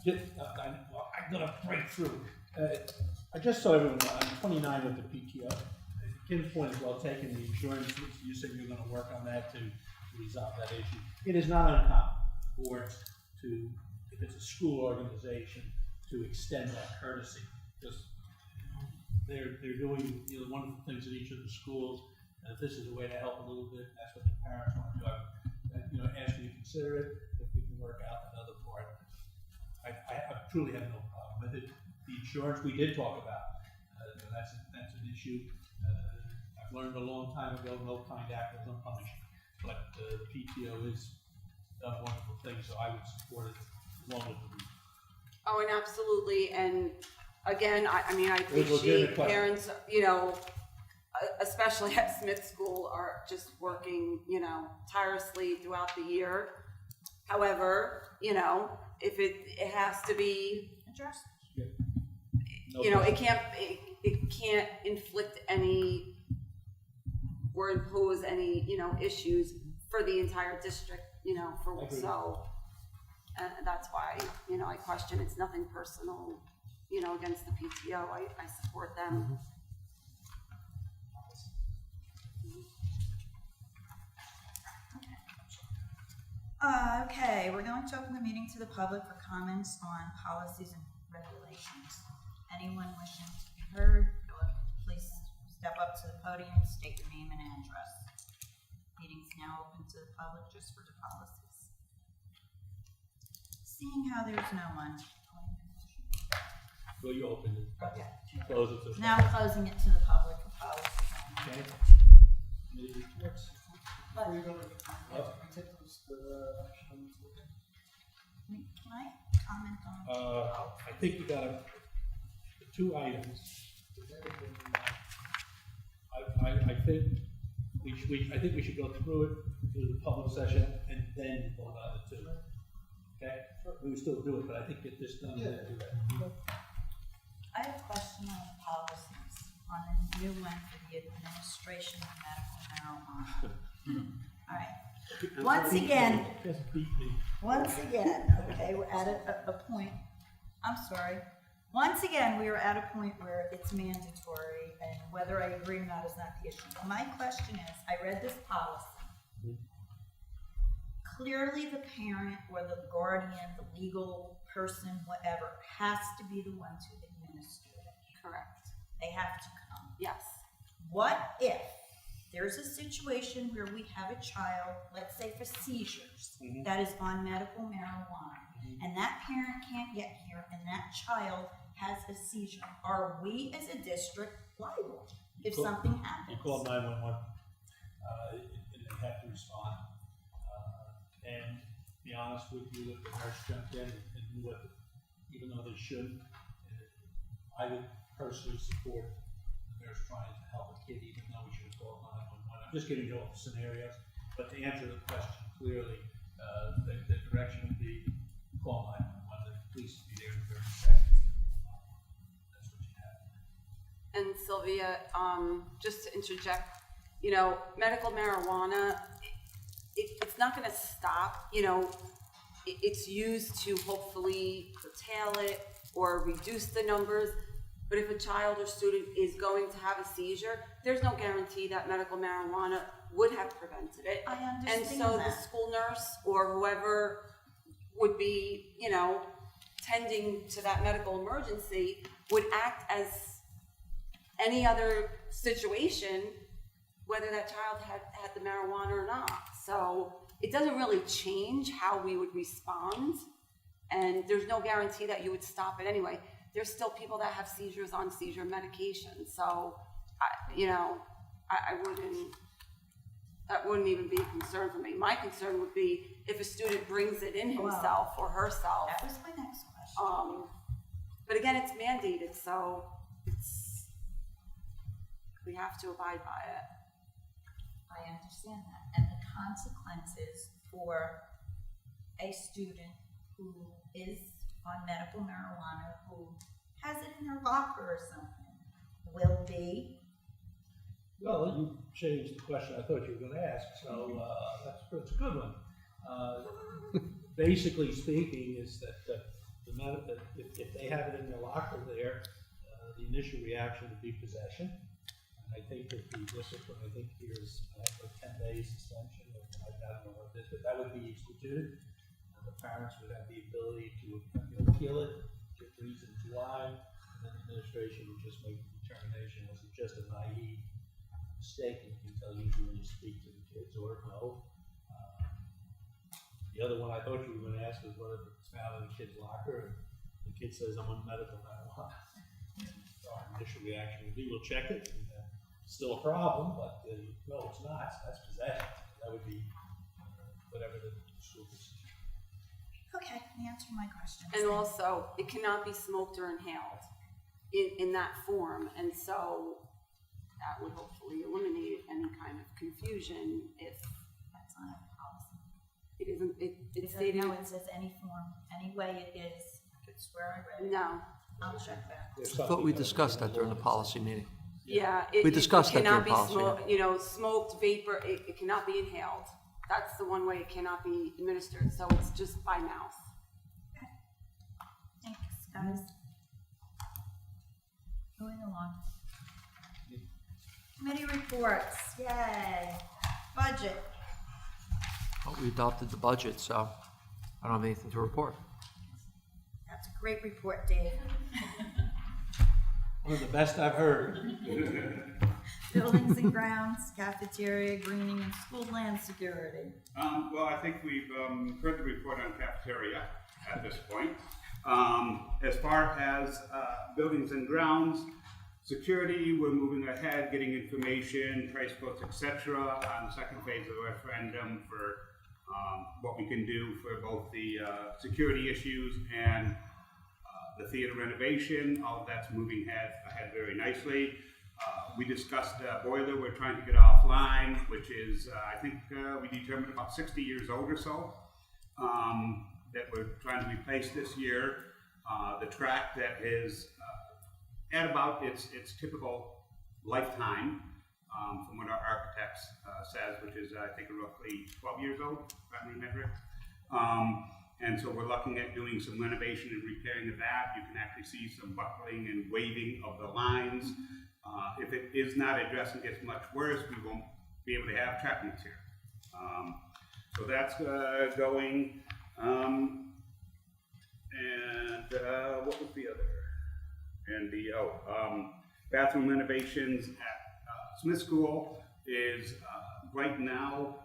I'm gonna break through. I just saw everyone, I'm 29 with the PTO. Kim's point is well taken, the insurance, you said you're gonna work on that to resolve that issue. It is not uncommon for, if it's a school organization, to extend that courtesy, because they're doing, you know, wonderful things at each of the schools, and if this is a way to help a little bit, that's what the parents want to do. You know, ask you to consider it, if we can work out another part. I truly have no problem with it. The insurance we did talk about, that's an issue. I've learned a long time ago, no kind act is unpunished, but the PTO has done wonderful things, so I would support it as long as we. Oh, and absolutely, and again, I mean, I It was a legitimate appreciate question. parents, you know, especially at Smith School, are just working, you know, tirelessly throughout the year. However, you know, if it has to be, Address. No you know, question. it can't inflict any or impose any, you know, issues for the entire district, you know, for, Agreed. so, and that's why, you know, I question, it's nothing personal, you know, against the PTO, I support them. Okay, we're going to open the meeting to the public for comments on policies and regulations. Anyone wishing to be heard, please step up to the podium, state your name and address. Meeting's now open to the public just for the policies. Seeing how there's no one. Well, you opened it. Okay. You close it. to the Now closing it to the public for policies only. Okay. Committee reports. Before you go, can we take those, the action? Can I comment on? I think we got two items. I think we should go through it through the public session and then vote on it too. Okay? We will still do it, but I think get this done and then do that. I have a question on the policies, on the new one for the administration of medical marijuana. All right. Once again, Just beat me. okay, we're at a point, I'm sorry. Once again, we are at a point where it's mandatory, and whether I agree or not is not the issue. My question is, I read this policy. Clearly, the parent or the guardian, the legal person, whatever, has to be the one to administer it. Correct, They have to come. yes. What if there's a situation where we have a child, let's say for seizures, that is on medical marijuana, and that parent can't get here, and that child has a seizure? Are we as a district liable if Cool. something You happens? call 911, and they have to respond. And to be honest with you, if the nurse jumped in and knew what, even though they shouldn't, I would personally support the nurse trying to help a kid, even though we should have called 911. I'm just giving you all the scenarios, but to answer the question clearly, the direction would be call 911, the police will be there in 30 seconds. That's what you have. And Sylvia, just to interject, you know, medical marijuana, it's not gonna stop, you know, it's used to hopefully curtail it or reduce the numbers, but if a child or student is going to have a seizure, there's no guarantee that medical marijuana would have prevented it. I And understand so the that. school nurse or whoever would be, you know, tending to that medical emergency would act as any other situation, whether that child had the marijuana or not. So it doesn't really change how we would respond, and there's no guarantee that you would stop it anyway. There's still people that have seizures on seizure medication, so that wouldn't even be a concern for me. My concern would be if a student brings it in himself or herself. That was my next question. But again, it's mandated, so we have to abide by it. I understand that. And the consequences for a student who is on medical marijuana, who has it in their locker or something, will be. Well, you changed the question I thought you were gonna ask, so, that's a good one. Basically speaking is that, if they have it in their locker there, the initial reaction would be possession. I think that the discipline, here's a 10-day suspension, or I don't know what it is, but that would be instituted. The parents would have the ability to appeal it, get reasons why, and then the administration will just make the determination, was it just a naive mistake, and you can tell usually when you speak to the kids, or no. The other one I thought you were gonna ask was whether it's found in the kid's locker, and the kid says, I'm on medical marijuana. So our initial reaction would be, we'll check it, and still a problem, but no, it's not, that's possession. That would be whatever the school is. Okay, you answered my question. And also, it cannot be smoked or inhaled in that form, and so that would hopefully eliminate any kind of confusion if That's not a policy. it isn't, it's It stated. no, it says any form, any way it is. I could swear I read it. No, I'll check that. I thought we discussed that during the policy meeting. yeah. We discussed that cannot during be policy. You know, smoked vapor, it cannot be inhaled. That's the one way it cannot be administered, so it's just by mouth. Thanks, guys. Moving along. Committee reports, yay. Budget. Well, we adopted the budget, so I don't have anything to report. That's a great report, Dave. One of the best I've heard. Buildings and grounds, cafeteria, greening, and school land security. Well, I think we've heard the report on cafeteria at this point. As far as buildings and grounds, security, we're moving ahead, getting information, price quotes, etc. on the second phase of the referendum for what we can do for both the security issues and the theater renovation. All of that's moving ahead very nicely. We discussed boiler we're trying to get offline, which is, I think we determined about 60 years old or so, that we're trying to replace this year. The track that is at about its typical lifetime, from what our architects says, which is, I think, roughly 12 years old, if I remember it. And so we're looking at doing some renovation and repairing of that. You can actually see some buckling and waving of the lines. If it is not addressed and gets much worse, we won't be able to have track meets here. So that's going. What was the other? And the bathroom renovations at Smith School is right now,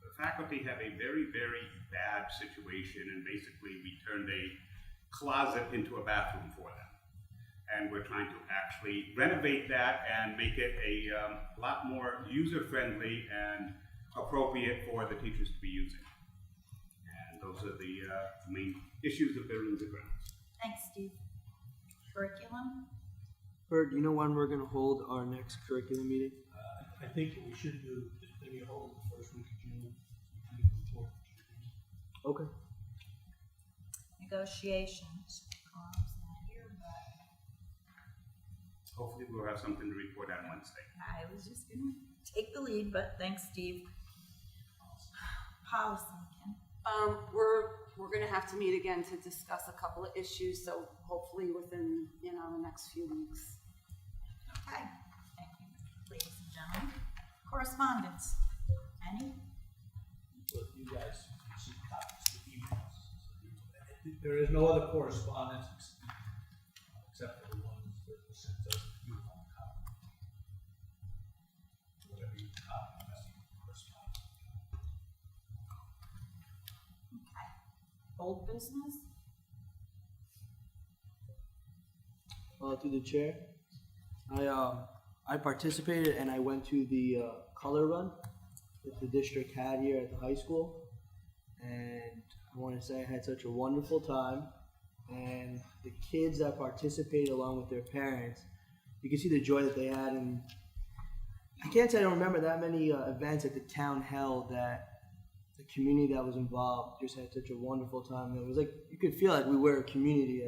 the faculty have a very, very bad situation, and basically we turned a closet into a bathroom for them. And we're trying to actually renovate that and make it a lot more user-friendly and appropriate for the teachers to be using. And those are the main issues of buildings and grounds. Thanks, Steve. Curriculum? Bert, do you know when we're gonna hold our next curriculum meeting? I think what we should do is maybe hold it the first week of June. Okay. Negotiations. Tom's not here, but Hopefully we'll have something to report on Wednesday. I was just gonna take the lead, but thanks, Steve. Policy, Ken. We're gonna have to meet again to discuss a couple of issues, so hopefully within, the next few weeks. Okay, thank you, ladies and gentlemen. Correspondence, any? But you guys see copies of emails. There is no other correspondence except for the ones that were sent to us. You want to copy. Whatever you copy, that's the correspondence. Okay. Old business? Through the chair, I participated and I went to the color run that the district had here at the high school, and I want to say I had such a wonderful time. And the kids that participated along with their parents, you can see the joy that they had. And I can't say I don't remember that many events that the town held that the community that was involved just had such a wonderful time. It was like you could feel like we were a community.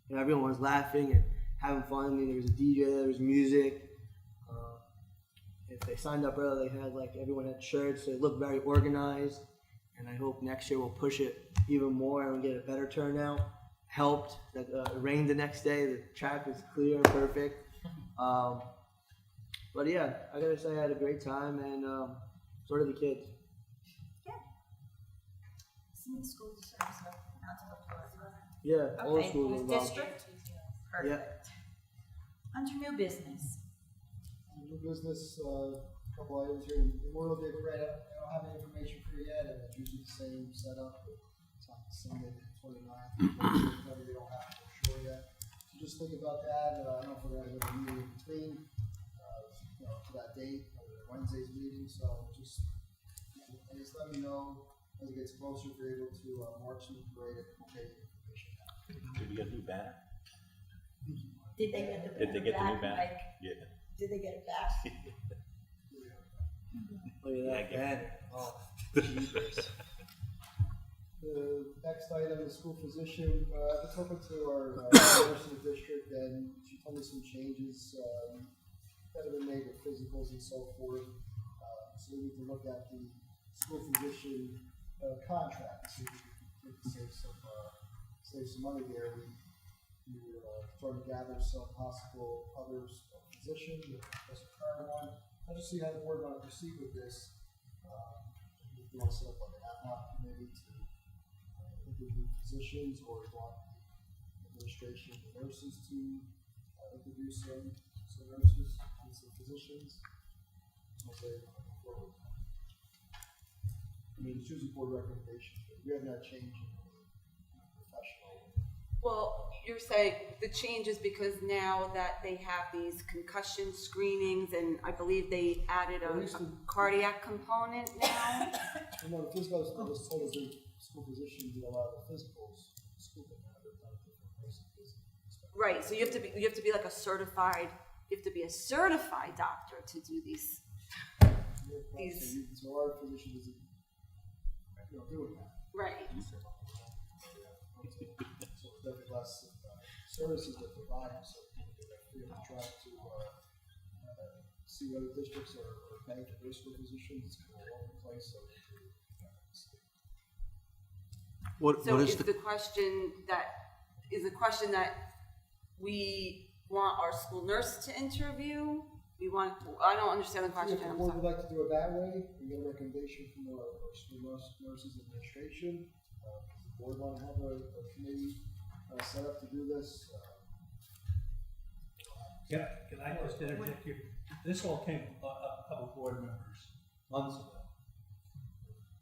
And everyone was laughing and having fun. I mean, there was a DJ, there was music. If they signed up early, they had everyone had shirts. So it looked very organized. And I hope next year we'll push it even more and we'll get a better turnout. Helped that it rained the next day. The track was clear and perfect. But yeah, I gotta say I had a great time, and so did the kids. Yeah. Smith School deserves a round of applause. Yeah, all Okay, schools whose involved. district? Yeah. Perfect. Under new business. New business, a couple items here. Memorial Day parade, I don't have any information for you yet, and it's usually the same setup. It's on Sunday, the 29th. Maybe they don't have it for sure yet. So just think about that. I don't know if we're gonna have a meeting in between, to that date, or Wednesday's meeting, so just let me know as it gets closer if you're able to march in the parade and take information out. Did we get a new banner? Did they get the Did they get the new banner? Like, Yeah. did they get it back? Look at that Yeah, banner. Oh, jeepers. The next item is school physician. I've been talking to our nurse in the district, and she told me some changes that have been made with physicals and so forth. So we need to look at the school physician contract, see if we can save some money there. We were trying to gather some possible other physicians, just a current one. I'll just see how the board want to proceed with this. If you want to set up like an ad hoc committee to interview physicians, or want the administration and nurses to interview some nurses and some physicians. I'll say forward. I mean, it's usually board recommendation, but we haven't had change in professional. Well, you're saying the change is because now that they have these concussion screenings, and I believe they added a cardiac component now. No, the physicals, I was told as a school physician did a lot of the physicals. School didn't have it, not a different person. Right, so you have to be like a certified, you have to be a certified doctor to do these. So our physician isn't, doing that. Right. So definitely less services that provide, so we're going to try to see what other districts are paying for their school physicians. It's kind of all over the place, so So is the question that we want our school nurse to interview? I don't understand the question. If the I'm board sorry. would like to do it that way, we get a recommendation from our school nurses administration. Does the board want to have a committee set up to do this? Can I just interject here? This all came from a couple board members months ago.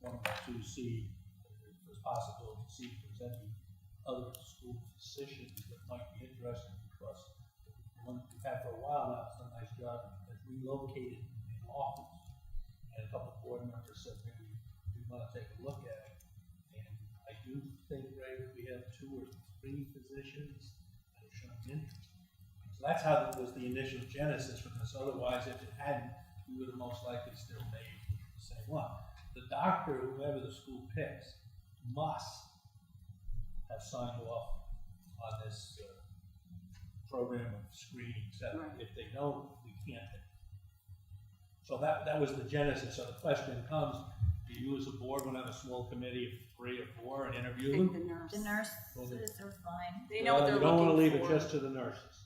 Wanted to see if it was possible to see if there's any other school physicians that might be interested, because the one we've had for a while now has done a nice job and has relocated the office. And a couple board members said maybe we want to take a look at it. And I do think, Ray, that we have 2 or 3 physicians that have shown interest. So that's how it was the initial genesis for this. Otherwise, if it hadn't, we would have most likely still made the same one. The doctor, whoever the school picks, must have signed off on this program of screening, etc. Right. If they don't, we can't. So that was the genesis. So the question comes: do you, as a board, want to have a small committee of 3 or 4 and interview Pick them? the nurse. The nurses are fine. They know what they're You don't want to looking leave it for. just to the nurses.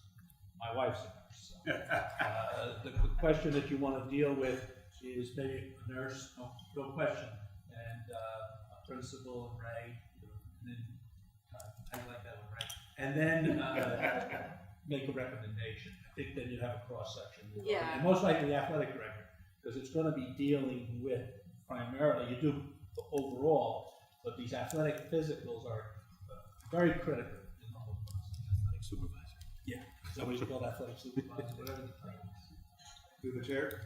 My wife's a nurse. So. The question that you want to deal with is maybe a nurse, no question, and a principal and Ray, and then I like that one, Ray, and then make a recommendation. I think then you have a cross section. Yeah. And most likely the athletic director, because it's going to be dealing with primarily, you do overall, but these athletic physicals are very critical in the whole process. Athletic supervisor. Yeah, somebody's called athletic supervisor, whatever the title is. Through the chair,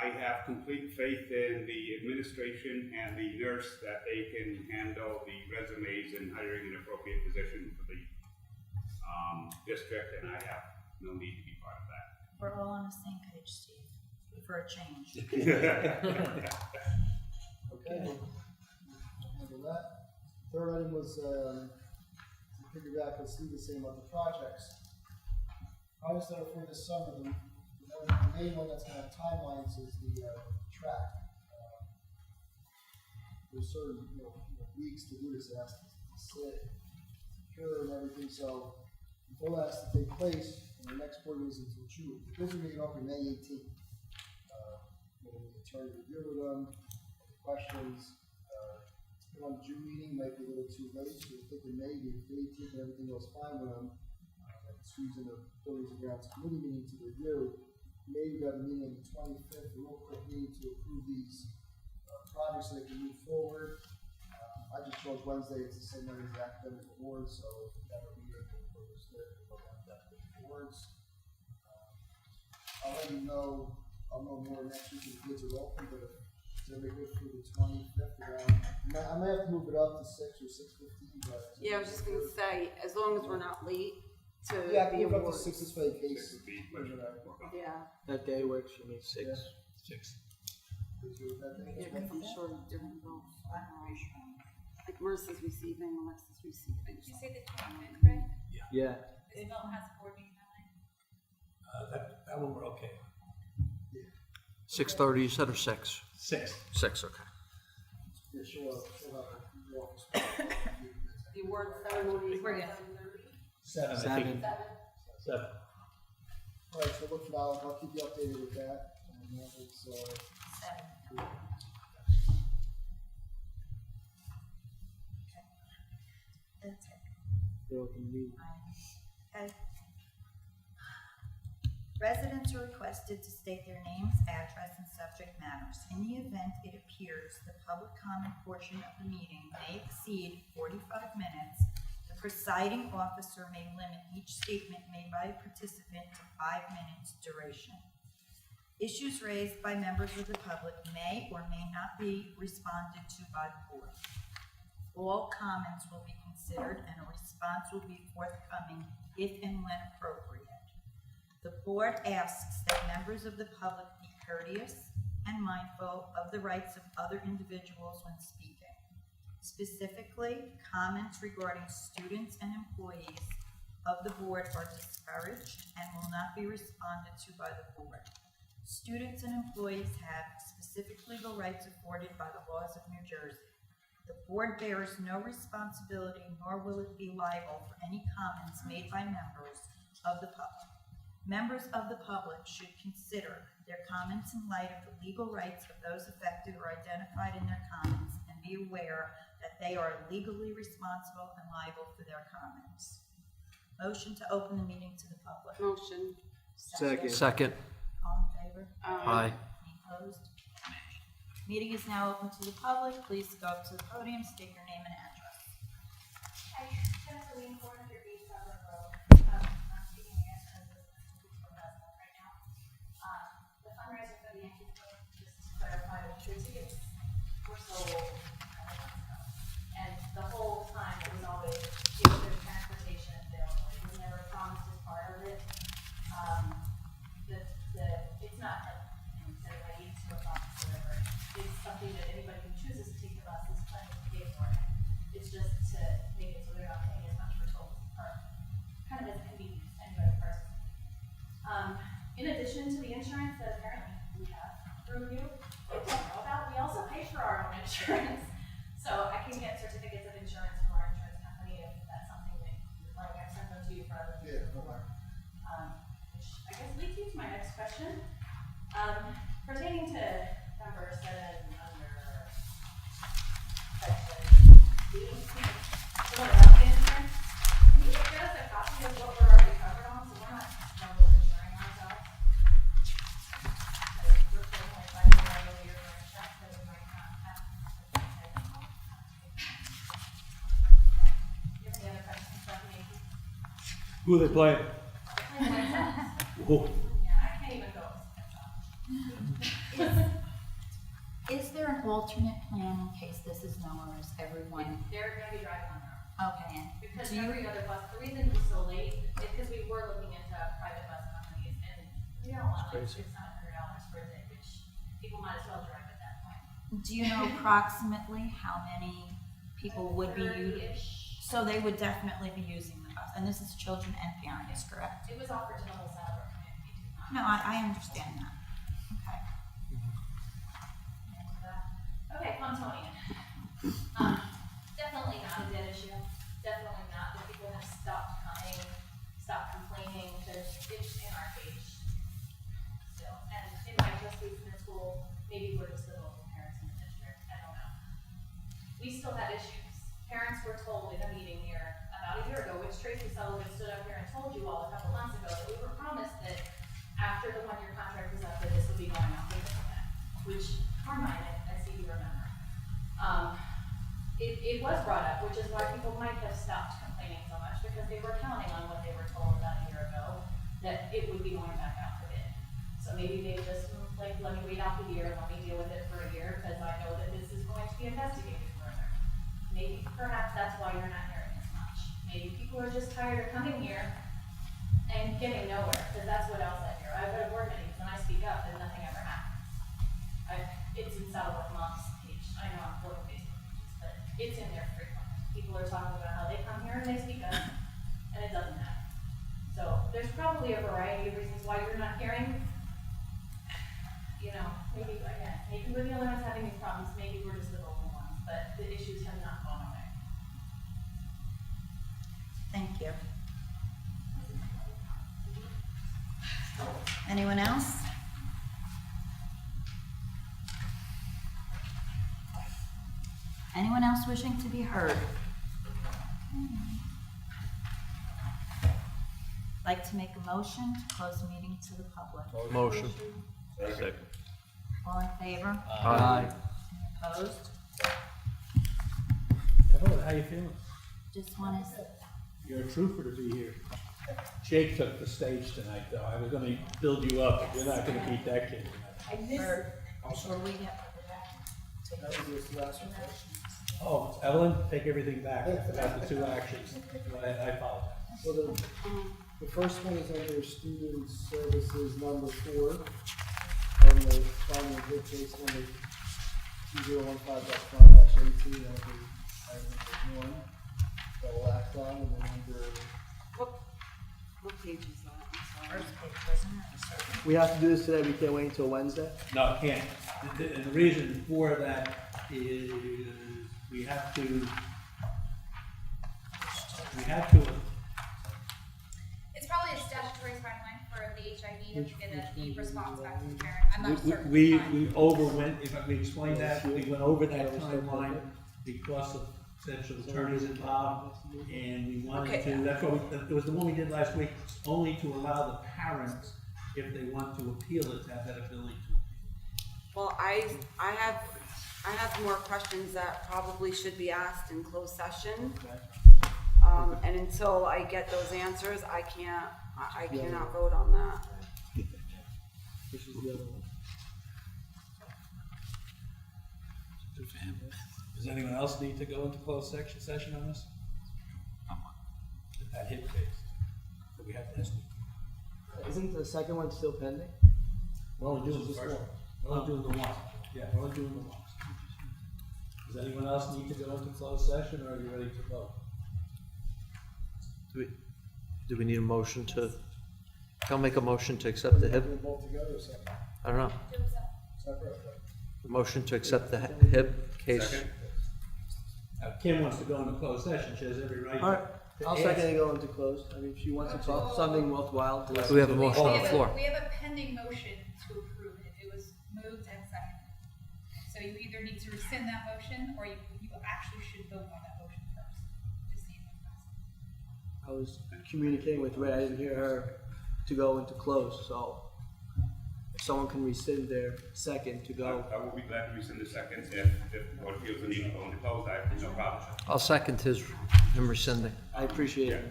I have complete faith in the administration and the nurse that they can handle the resumes and hiring an appropriate position for the district, and I have no need to be part of that. We're all on the same page, Steve, for a change. Okay. Handle that. Third item was to piggyback with Steve was saying about the projects. Projects that are for this summer, the main one that's going to have timelines is the track. There's certain weeks to do this. It has to sit, secure, and everything. So all that has to take place, and the next board meeting is until June. This is meeting open May 18th. The attorney review with them, any questions, But on the June meeting, might be a little too late, so I think in May, the 18th, and everything else fine, when I'm choosing the Buildings and Grounds Committee meeting to review. Maybe we have a meeting on the 25th, a real quick meeting to approve these projects so they can move forward. I just chose Wednesday, it's the same night as the academic awards, so if we have a meeting, we'll post it, we'll have academic awards. I'll let you know, I'll know more next week if the bids are open, but if they're good for the 25th around, I might have to move it up to 6 or 6:15, but. Yeah, I was just gonna say, as long as we're not late to Yeah, the move it up to awards. 6 this way in case. Yeah, That day works for me. Six. yeah, because I'm sure they're involved. Like Marissa's receiving, Alexa's receiving. Did you say the 25th, right? Yeah. It has a board meeting that night? That one we're okay. 6:30, you said, or 6? 6. 6, okay. Yeah, she'll have a walk. The award ceremony is We're good. 7. I Seven. think. 7. All right, so look for that, I'll keep you updated with that, and it's, That's it. They're open meeting. Okay. Residents are requested to state their names, address, and subject matters. In the event it appears the public comment portion of the meeting may exceed 45 minutes, the presiding officer may limit each statement made by a participant to 5 minutes duration. Issues raised by members of the public may or may not be responded to by the board. All comments will be considered and a response will be forthcoming if and when appropriate. The board asks that members of the public be courteous and mindful of the rights of other individuals when speaking. Specifically, comments regarding students and employees of the board are discouraged and will not be responded to by the board. Students and employees have specific legal rights afforded by the laws of New Jersey. The board bears no responsibility, nor will it be liable for any comments made by members of the public. Members of the public should consider their comments in light of the legal rights of those affected or identified in their comments and be aware that they are legally responsible and liable for their comments. Motion to open the meeting to the public. Motion. Second. All in favor? Aye. Any opposed? Meeting is now open to the public. Please go up to the podium, state your name and address. Hi, Jennifer Lean, 400 East Harvard Road. I'm speaking here as the president right now. The fundraiser for the Yankees game, just to clarify, the tickets were sold a couple months ago. And the whole time it was always, there's transportation available. It was never promised as part of it. It's not like, instead of I need to a bus or whatever. It's something that anybody who chooses to take the bus is planning to pay for it. It's just to make it so they're not paying as much for tolls or kind of as a convenience to any other person. In addition to the insurance that apparently we have through you, I don't know about, we also pay for our own insurance. So I can get certificates of insurance from our insurance company if that's something that you'd like. I sent them to you for other people before. Which I guess leads me to my next question. Pertaining to number 7 under section D, someone about the insurance, can you get us a copy of what we're already covered on, so we're not double insuring ourselves? Like, we're paying like $5 million a year for insurance that we might not have. Do you have any other questions about the Yankees? Who are they playing? Oh. Yeah, I can't even go. Is there an alternate plan in case this is no or is everyone? They're gonna be driving on their own. Okay, and Because do you, every other bus, the reason it was so late is because we were looking into private bus companies and we don't want like $600 for a day, which people might as well drive at that point. do you know approximately how many people would be using? 30-ish. So they would definitely be using the bus, and this is children and parents, correct? It was offered to the whole Saddlebrook community too. No, I understand that. Okay. Okay, Pontonian. Definitely not a dead issue. Definitely not. The people have stopped coming, stopped complaining. It's in our page still. And it might just be from the school. Maybe we're just the local parents in the district. I don't know. We we still had issues. Parents were told in a meeting here about a year ago, which Tracy Sullivan stood up here and told you all a couple months ago, that we were promised that after the one-year contract was up, that this would be going out to bid, which Carmine, I see you remember. It was brought up, which is why people might have stopped complaining so much, because they were counting on what they were told about a year ago, that it would be going back out to bid. So maybe they just, like, let me wait out the year and let me deal with it for a year, because I know that this is going to be investigated further. Maybe, perhaps that's why you're not hearing as much. Maybe people are just tired of coming here and getting nowhere, because that's what else I hear. I go to board meetings and I speak up and nothing ever happens. It's in Saddleback Mom's page, I know I'm pulling Facebook pages, but it's in there frequently. People are talking about how they come here and they speak up, and it doesn't happen. So, there's probably a variety of reasons why you're not hearing. You know, maybe, again, maybe we're the only ones having these problems, maybe we're just the vocal ones, but the issues have not gone away. Thank you. Anyone else? Anyone else wishing to be heard? Like to make a motion to close the meeting to the public? Motion. All in favor? Aye. Opposed? Evelyn, how you feeling? Just want to, You're a trooper to be here. Jake took the stage tonight, though. I was gonna build you up, but you're not gonna beat that kid tonight. or we get, Oh, Evelyn, take everything back. I forgot the two actions. I apologize. Well, the first one is under student services number 4, and the final bid case number 2015-5-18, and item 1, that will act on, and then under, What page is that? I'm sorry. first page, wasn't it? We have to do this today, we can't wait until Wednesday? No, I can't. And the reason for that is we have to, It's probably a statutory timeline for the HIV to get the response back from the parent. I'm not certain. we overwent, if we explained that, we went over that timeline because of potential attorneys involved, and we wanted Okay. to, that's what, it was the one we did last week, only to allow the parents, if they want to appeal it, to have that ability to. Well, I have more questions that probably should be asked in closed session. And until I get those answers, I cannot vote on that. This is the other one. Good for him. Does anyone else need to go into closed session on this? That hit phase that we had last week. Isn't the second one still pending? We're only doing the first one. We're only doing the one. Yeah, we're only doing the one. Does anyone else need to go into closed session, or are you ready to vote? Do we need a motion to, I'll make a motion to accept the HIB, both together or separate? I don't know. Separate. The motion to accept the HIB case. Kim wants to go into closed session, she has every right. Alright, to I'll ask. second and go into closed, I mean, if she wants to talk something worthwhile. to We have a listen to. motion on the floor. We have a pending motion to approve it. It was moved and seconded. So you either need to rescind that motion, or you actually should vote on that motion first. Just see if it passes. I was communicating with Ray, I didn't hear her to go into close, so if someone can rescind their second to go. I will be glad to rescind the second if the board feels the need to go into closed, I have no problem. I'll second him rescinding. I appreciate it.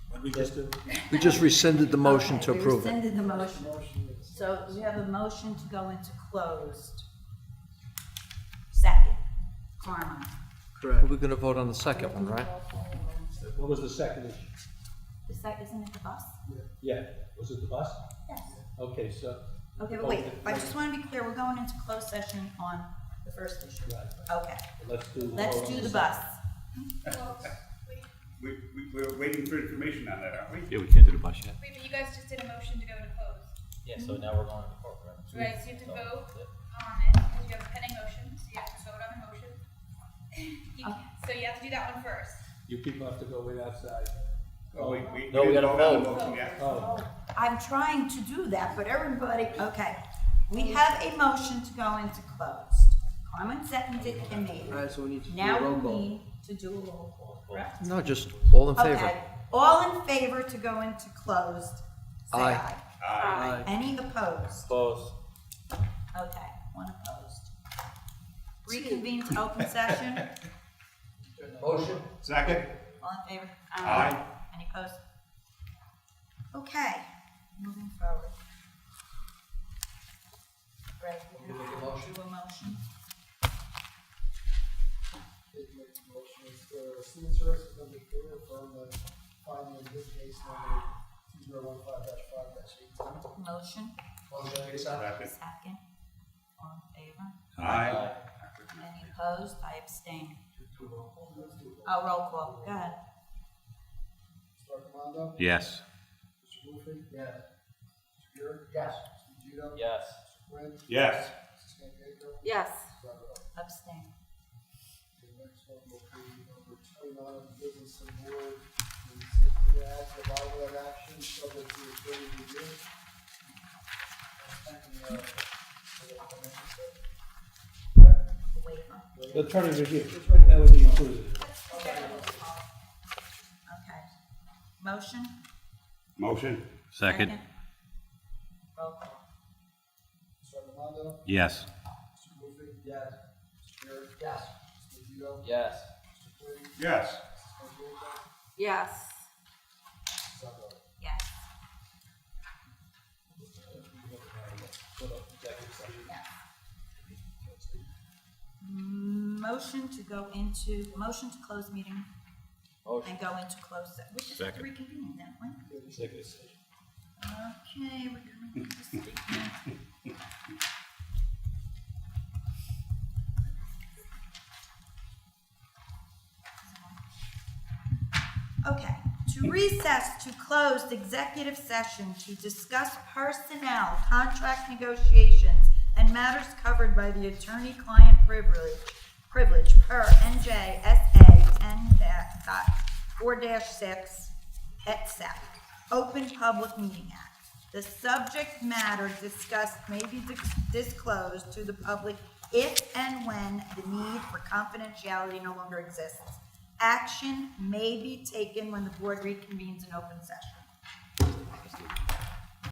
What did we just do? We just rescinded the motion to Okay, approve it. We rescinded the motion. So we have a motion to go into closed. Second, Carmine. Correct. We're gonna vote on the second one, right? What was the second issue? Isn't it the bus? Yeah, was it the bus? Yes. Okay, so. Okay, but wait, I just want to be clear, we're going into closed session on the first issue. Right. Okay, Let's do the. let's vote on do the second. bus. We're waiting for information on that, aren't we? Yeah, we can't do the bus yet. Wait, but you guys just did a motion to go into closed. Yeah, so now we're going to corporate. Right, so you have to So, vote yeah. on it, because you have a pending motion, so you have to vote on the motion. So you have to do that one first. You people have to go wait outside. Oh, No, we gotta didn't on the vote. motion yet. Oh, I'm trying to do that, but everybody, okay. We have a motion to go into closed. Carmen seconded and made. All right, so we need to do a Now roll we call. need to do a roll call, correct? No, just all in favor. Okay, all in favor to go into closed, say Aye. aye. Aye. Any opposed? Opposed. Okay, one opposed. Reconvene to open session, Motion. Second? all in favor? Aye. Any opposed? Okay, moving forward. Greg, you want to do a motion? Student services number 4 from the finding in this case number 2015-5-18. Motion, Second? second, all in favor? Aye. Any opposed? I abstain. Oh, roll call, go ahead. Mr. Armando? Yes. Mr. Wolfing? Yes. Mr. Burek? Yes. Mr. Gito? Yes. Mr. Quinn? Yes. Mrs. Campico? Yes. Abstain. The next one will be number 29 on the business and board. Is to add the Bible of action subject to attorney review. Waiver. The attorney review, that would be included. Okay. Motion? Motion? Second. Roll call. Mr. Armando? Yes. Mr. Wolfing? Yes. Mr. Burek? Yes. Mr. Gito? Yes. Mr. Quinn? Yes. Mrs. Campico? Yes. Yes. Motion to go into, motion to close meeting Motion. and go into closed, we just have to reconvene that one. Executive session. Okay, we're gonna make this statement. Okay, to recess to closed executive session to discuss personnel, contract negotiations, and matters covered by the attorney-client privilege per NJSA 10.4-6 et sec, Open Public Meeting Act. The subject matter discussed may be disclosed to the public if and when the need for confidentiality no longer exists. Action may be taken when the board reconvenes in open session.